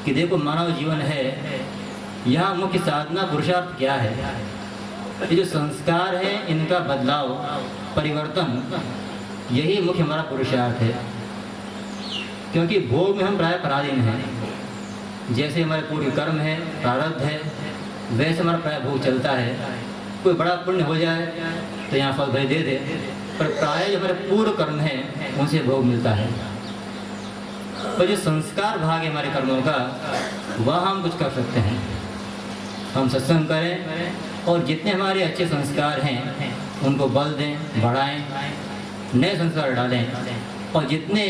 S2: कि देखो मानव जीवन है, यहाँ मुख्य साधना पुरुषार्थ क्या है, ये जो संस्कार है इनका बदलाव, परिवर्तन, यही मुख्य हमारा पुरुषार्थ है। क्योंकि भोग में हम प्राय पराधीन हैं, जैसे हमारे पूर्व कर्म है, प्रारब्ध है, वैसे हमारा प्राय भोग चलता है। कोई बड़ा पुण्य हो जाए तो यहाँ फल भले दे दे, पर प्राय जो हमारे पूर्व कर्म है उनसे भोग मिलता है। तो जो संस्कार भाग है हमारे कर्मों का, वह हम कुछ कर सकते हैं। हम सत्संग करें और जितने हमारे अच्छे संस्कार हैं उनको बल दें, बढ़ाएं, नए संस्कार डालें, और जितने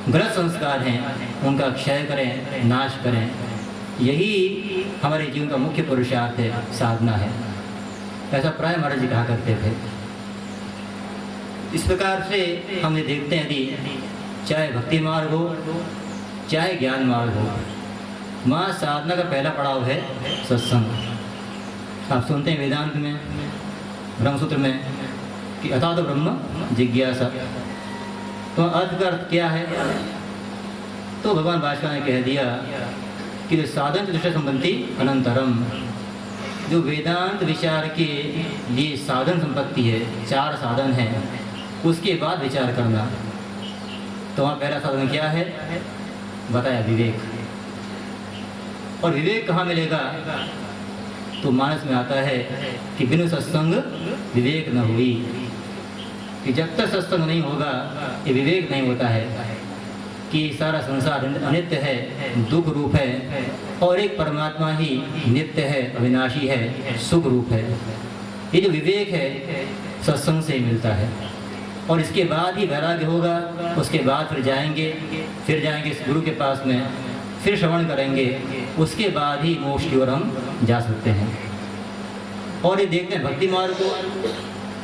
S2: गलत संस्कार हैं उनका क्षय करें, नाश करें। यही हमारे जीवन का मुख्य पुरुषार्थ है, साधना है। ऐसा प्राय महाराज जी कहा करते थे। इस प्रकार से हम ये देखते हैं यदि चाहे भक्ति मार्ग हो चाहे ज्ञान मार्ग हो, वहाँ साधना का पहला पड़ाव है सत्संग। आप सुनते हैं वेदांत में, ब्रह्मसूत्र में कि अथात ब्रह्म जिज्ञासा, तो अर्थ का अर्थ क्या है? तो भगवान भास्कर ने कह दिया कि जो साधन की दृष्टि संबंधी अनंतरम, जो वेदांत विचार के लिए साधन संपत्ति है, 4 साधन हैं, उसके बाद विचार करना। तो वहाँ पहला साधन क्या है बताया? विवेक। और विवेक कहाँ मिलेगा? तो मानस में आता है कि बिनु सत्संग विवेक न हुई, कि जब तक सत्संग नहीं होगा ये विवेक नहीं होता है कि सारा संसार अनित्य है, दुख रूप है, और एक परमात्मा ही नित्य है, अविनाशी है, सुख रूप है। ये जो विवेक है सत्संग से मिलता है। और इसके बाद ही वैराग्य होगा, उसके बाद फिर जाएंगे इस गुरु के पास में, फिर श्रवण करेंगे, उसके बाद ही मोक्ष की ओर हम जा सकते हैं। और ये देखते हैं भक्ति मार्ग को,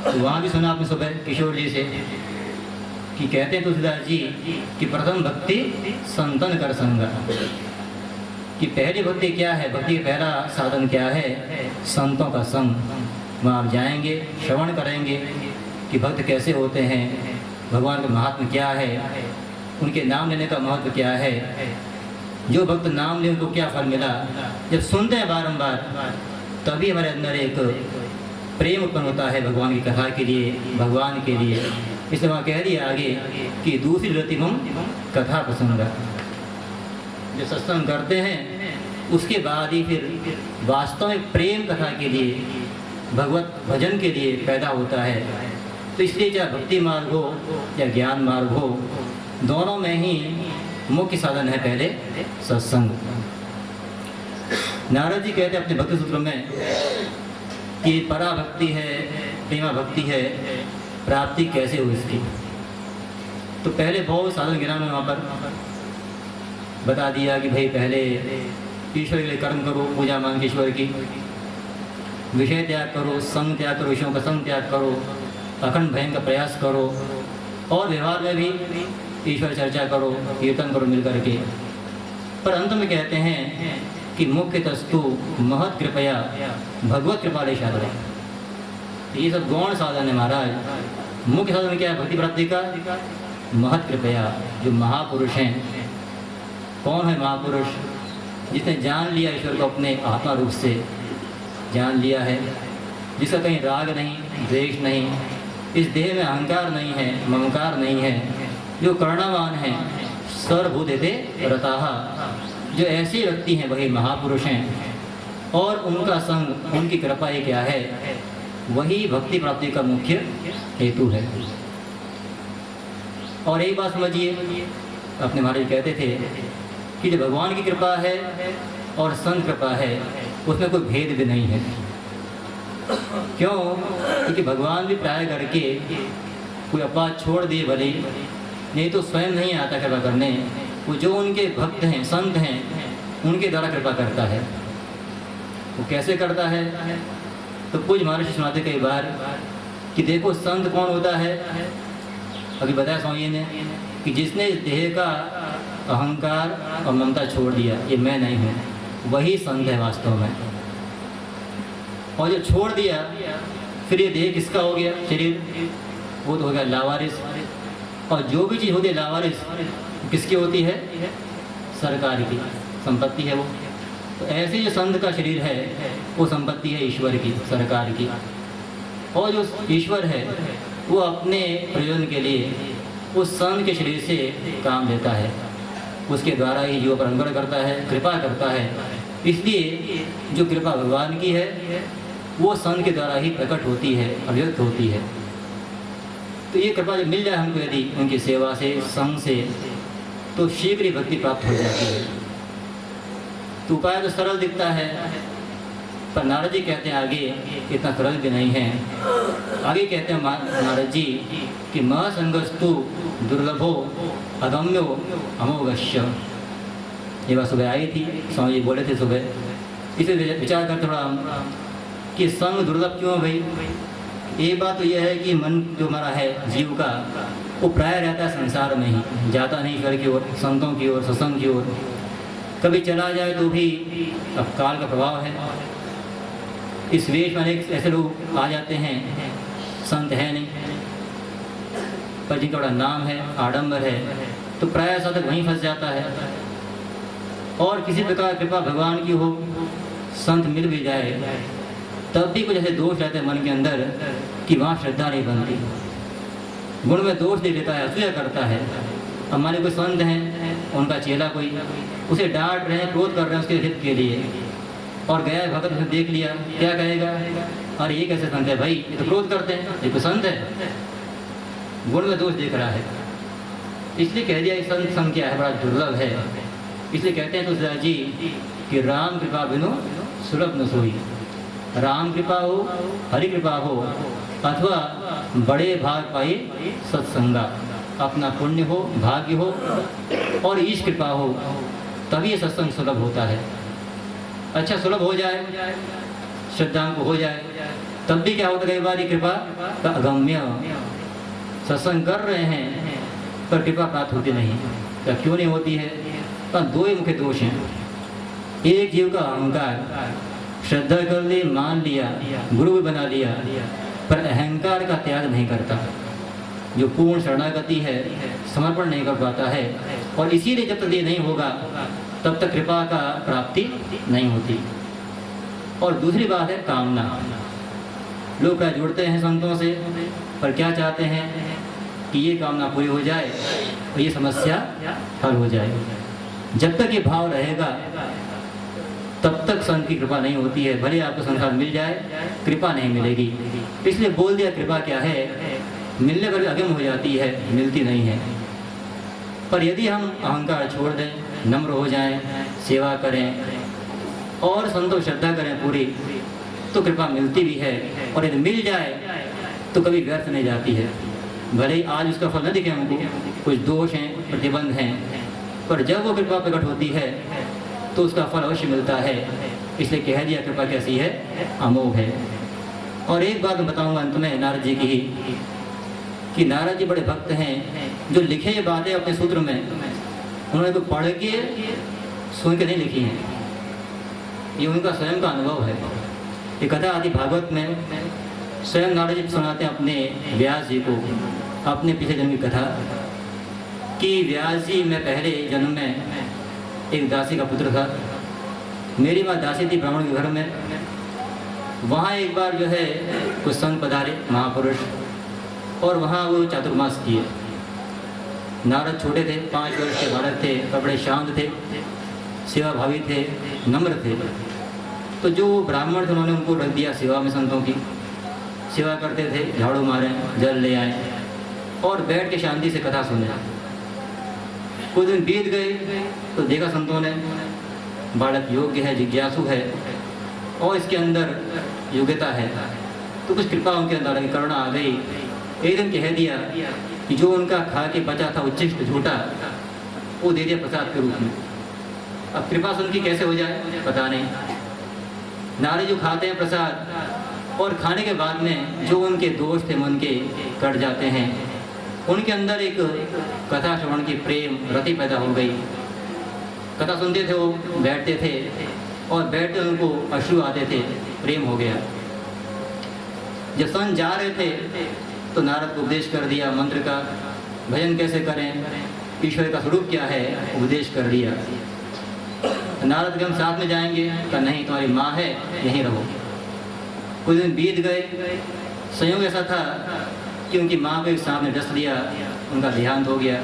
S2: तो वहाँ भी सुना आपने सुबह किशोर जी से कि कहते हैं तुलसीदास जी कि प्रथम भक्ति संतन कर संगा, कि पहली भक्ति क्या है, भक्ति का पहला साधन क्या है, संतों का संग। वहाँ आप जाएंगे, श्रवण करेंगे कि भक्त कैसे होते हैं, भगवान का महात्म क्या है, उनके नाम लेने का महत्व क्या है, जो भक्त नाम ले उनको क्या फल मिला। जब सुनते हैं बारंबार तभी हमारे अंदर एक प्रेम उत्पन्न होता है भगवान की कथा के लिए, भगवान के लिए। इसलिए वहाँ कह दिया आगे कि दूसरी रतिमम कथा प्रसंग। जो सत्संग करते हैं उसके बाद ही फिर वास्तव में प्रेम कथा के लिए, भगवत भजन के लिए पैदा होता है। तो इसलिए चाहे भक्ति मार्ग हो या ज्ञान मार्ग हो, दोनों में ही मुख्य साधन है पहले सत्संग। नारद जी कहते हैं अपने भक्ति सूत्र में कि परा भक्ति है, प्रेमा भक्ति है, प्राप्ति कैसे हो इसकी। तो पहले बहुत साधन गिना में वहाँ पर बता दिया कि भाई पहले ईश्वर के लिए कर्म करो, पूजा मांग ईश्वर की, विषय त्याग करो, संग त्याग करो, विषयों का संग त्याग करो, अखंड भजन का प्रयास करो, और व्यवहार में भी ईश्वर चर्चा करो, कीर्तन करो मिल करके। पर अंत में कहते हैं कि मुख्य तस्तु महत कृपया भगवत कृपाले साधन। ये सब गौण साधन है महाराज। मुख्य साधन क्या है भक्ति प्राप्ति का? महत कृपया, जो महापुरुष हैं। कौन है महापुरुष? जिसने जान लिया ईश्वर को अपने आत्मा रूप से जान लिया है, जिसका कहीं राग नहीं, द्वेष नहीं, इस देह में अहंकार नहीं है, ममकार नहीं है, जो करुणावान है, सर्वभूतेते रताः। जो ऐसे व्यक्ति हैं वही महापुरुष हैं, और उनका संग, उनकी कृपा ही क्या है, वही भक्ति प्राप्ति का मुख्य हेतु है। और एक बात समझिए, अपने महाराज कहते थे कि जो भगवान की कृपा है और संत कृपा है उसमें कोई भेद भी नहीं है। क्यों? क्योंकि भगवान भी प्राय करके कोई अपवाद छोड़ दिए भले, नहीं तो स्वयं नहीं आता कृपा करने। वो जो उनके भक्त हैं, संत हैं, उनके द्वारा कृपा करता है। वो कैसे करता है? तो पूज्य महर्षि सुनाते कई बार कि देखो संत कौन होता है। अभी बताया स्वामी ने कि जिसने इस देह का अहंकार और ममता छोड़ दिया, ये मैं नहीं हूँ, वही संत है वास्तव में। और जब छोड़ दिया फिर ये देह किसका हो गया? शरीर, वो तो हो गया लावारिस। और जो भी चीज़ होती है लावारिस, किसकी होती है? सरकार की संपत्ति है वो। तो ऐसे जो संत का शरीर है वो संपत्ति है ईश्वर की, सरकार की। और जो ईश्वर है वो अपने प्रयोजन के लिए उस संत के शरीर से काम लेता है, उसके द्वारा ही जो अनुग्रह करता है, कृपा करता है। इसलिए जो कृपा भगवान की है वो संत के द्वारा ही प्रकट होती है, अभिव्यक्त होती है। तो ये कृपा जब मिल जाए हमको यदि उनकी सेवा से, संग से, तो शीघ्र ही भक्ति प्राप्त हो जाती है। तो उपाय तो सरल दिखता है, पर नारद जी कहते हैं आगे इतना सरल भी नहीं है। आगे कहते हैं नारद जी कि महसंगस्तु दुर्लभो अगम्यो अमोघश्य। ये बात सुबह आई थी, स्वामी जी बोले थे सुबह। इसे विचार कर थोड़ा कि संग दुर्लभ क्यों भाई? एक बात तो यह है कि मन जो हमारा है जीव का, वो प्राय रहता है संसार में ही, जाता नहीं ईश्वर की ओर, संतों की ओर, सत्संग की ओर। कभी चला जाए तो भी अब काल का प्रभाव है। इस वेश में अनेक ऐसे लोग आ जाते हैं, संत है नहीं, पर जिनका बड़ा नाम है, आडंबर है, तो प्राय साधक वहीं फंस जाता है। और किसी प्रकार कृपा भगवान की हो, संत मिल भी जाए, तब भी कुछ ऐसे दोष रहते हैं मन के अंदर कि वहाँ श्रद्धा नहीं बनती। गुण में दोष दे देता है, असूया करता है। हमारे कोई संत हैं, उनका चेला कोई, उसे डांट रहे हैं, क्रोध कर रहे हैं उसके हित के लिए, और गया भगत ने देख लिया, क्या कहेगा? अरे ये कैसे संत है भाई, ये तो क्रोध करते हैं, ये तो संत है। गुण में दोष देख रहा है, इसलिए कह दिया संत संग क्या है, बड़ा दुर्लभ है। इसलिए कहते हैं तुलसीदास जी कि राम कृपा बिनु सुलभ न सोई। राम कृपा हो, हरि कृपा हो, अथवा बड़े भाग पाए सत्संगा, अपना पुण्य हो, भाग्य हो और ईश कृपा हो, तभी ये सत्संग सुलभ होता है। अच्छा सुलभ हो जाए, श्रद्धा को हो जाए, तब भी क्या होता है? कई बार ये कृपा का अगम्य, सत्संग कर रहे हैं पर कृपा प्राप्त होती नहीं। क्या क्यों नहीं होती है? तो दो ही मुख्य दोष हैं। एक जीव का अहंकार श्रद्धा कर ली, मान लिया, गुरु भी बना लिया, पर अहंकार का त्याग नहीं करता। जो पूर्ण शरणागति है, समर्पण नहीं कर पाता है, और इसीलिए जब तक ये नहीं होगा तब तक कृपा का प्राप्ति नहीं होती। और दूसरी बात है कामना। लोग प्राय जुड़ते हैं संतों से, पर क्या चाहते हैं कि ये कामना पूरी हो जाए और ये समस्या हल हो जाए। जब तक ये भाव रहेगा तब तक संत की कृपा नहीं होती है। भले आपको संसार मिल जाए, कृपा नहीं मिलेगी। इसलिए बोल दिया कृपा क्या है, मिलने पर भी अगम हो जाती है, मिलती नहीं है। पर यदि हम अहंकार छोड़ दें, नम्र हो जाएं, सेवा करें और संतों श्रद्धा करें पूरी, तो कृपा मिलती भी है। और यदि मिल जाए तो कभी व्यर्थ नहीं जाती है। भले ही आज उसका फल न दिखे हमको, कुछ दोष हैं, प्रतिबंध हैं, पर जब वो कृपा प्रकट होती है तो उसका फल अवश्य मिलता है। इसलिए कह दिया कृपा कैसी है, अमोघ है। और एक बात मैं बताऊंगा अंत में नारद जी की ही, कि नारद जी बड़े भक्त हैं। जो लिखे ये बातें अपने सूत्र में, उन्होंने तो पढ़ के सुन के नहीं लिखी हैं, ये उनका स्वयं का अनुभव है। ये कथा आदि भागवत में स्वयं नारद जी सुनाते हैं अपने व्यास जी को अपने पिछले जन्म की कथा, कि व्यास जी मैं पहले जन्म में एक दासी का पुत्र था। मेरी माँ दासी थी ब्राह्मण के घर में। वहाँ एक बार जो है कुछ संत पधारे महापुरुष, और वहाँ वो चातुर्मास किए। नारद छोटे थे, 5 वर्ष के बालक थे, पर बड़े शांत थे, सेवाभावी थे, नम्र थे। तो जो ब्राह्मण थे उन्होंने उनको रख दिया सेवा में, संतों की सेवा करते थे, झाड़ू मारें, जल ले आए और बैठ के शांति से कथा सुने। कुछ दिन बीत गए तो देखा संतों ने बालक योग्य है, जिज्ञासु है और इसके अंदर योग्यता है, तो कुछ कृपा उनके अंदर करुणा आ गई। एक दिन कह दिया कि जो उनका खा के बचा था उच्चिष्ट झूठा, वो दे दिया प्रसाद के रूप में। अब कृपा से उनकी कैसे हो जाए पता नहीं। नारे जो खाते हैं प्रसाद और खाने के बाद में जो उनके दोष थे मन के कट जाते हैं, उनके अंदर एक कथा श्रवण की प्रेम रति पैदा हो गई। कथा सुनते थे, वो बैठते थे और बैठते उनको अश्रु आते थे, प्रेम हो गया। जब संत जा रहे थे तो नारद को उपदेश कर दिया मंत्र का, भजन कैसे करें, ईश्वर का स्वरूप क्या है, उपदेश कर दिया। नारद के हम साथ में जाएंगे, कहा नहीं तुम्हारी माँ है, यहीं रहो। कुछ दिन बीत गए, संयोग ऐसा था कि उनकी माँ को एक सांप ने डस लिया, उनका देहांत हो गया।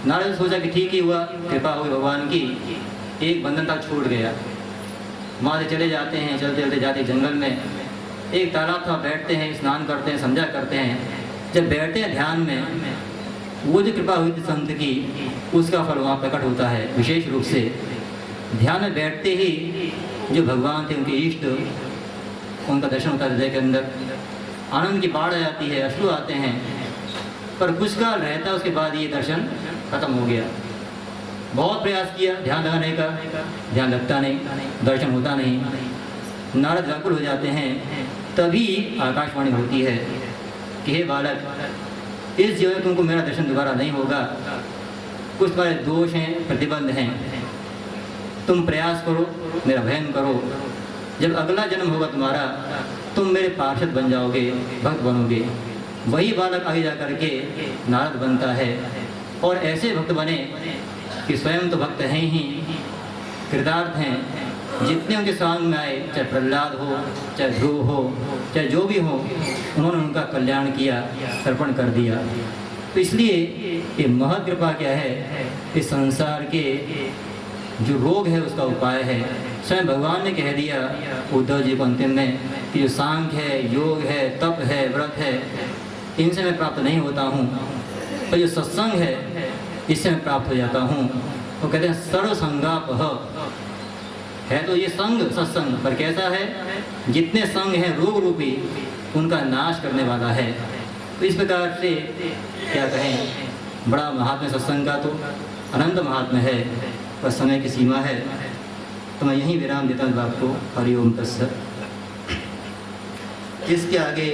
S2: नारद ने सोचा कि ठीक ही हुआ, कृपा हुई भगवान की, एक बंधन था छूट गया। वहाँ से चले जाते हैं, चलते चलते जाते जंगल में एक तालाब था, बैठते हैं, स्नान करते हैं, संध्या करते हैं। जब बैठते हैं ध्यान में, वो जो कृपा हुई थी संत की, उसका फल वहाँ प्रकट होता है। विशेष रूप से ध्यान में बैठते ही जो भगवान थे, उनके इष्ट, उनका दर्शन होता है हृदय के अंदर। आनंद की बाढ़ आ जाती है, अश्रु आते हैं। पर कुछ काल रहता है, उसके बाद ये दर्शन खत्म हो गया। बहुत प्रयास किया ध्यान लगाने का, ध्यान लगता नहीं, दर्शन होता नहीं। नारद व्याकुल हो जाते हैं। तभी आकाशवाणी होती है कि हे बालक, इस जीवन में तुमको मेरा दर्शन दोबारा नहीं होगा, कुछ तुम्हारे दोष हैं, प्रतिबंध हैं। तुम प्रयास करो, मेरा भजन करो। जब अगला जन्म होगा तुम्हारा, तुम मेरे पार्षद बन जाओगे, भक्त बनोगे। वही बालक आगे जा करके नारद बनता है और ऐसे भक्त बने कि स्वयं तो भक्त हैं ही, कृतार्थ हैं। जितने उनके सांग में आए, चाहे प्रहलाद हो, चाहे ध्रुव हो, चाहे जो भी हो, उन्होंने उनका कल्याण किया, अर्पण कर दिया। तो इसलिए ये महत् कृपा क्या है, इस संसार के जो रोग है उसका उपाय है। स्वयं भगवान ने कह दिया उद्धव जी को अंतिम में कि जो सांख्य है, योग है, तप है, व्रत है, इनसे मैं प्राप्त नहीं होता हूँ, पर जो सत्संग है इससे मैं प्राप्त हो जाता हूँ। वो कहते हैं सर्वसंगापह है। तो ये संग सत्संग पर कैसा है, जितने संग हैं रोग रूपी, उनका नाश करने वाला है। तो इस प्रकार से क्या कहें, बड़ा महात्म्य सत्संग का तो अनंत महात्म्य है, पर समय की सीमा है। तो मैं यहीं विराम देता हूँ आपको। हरि ओम तत्सत। इसके आगे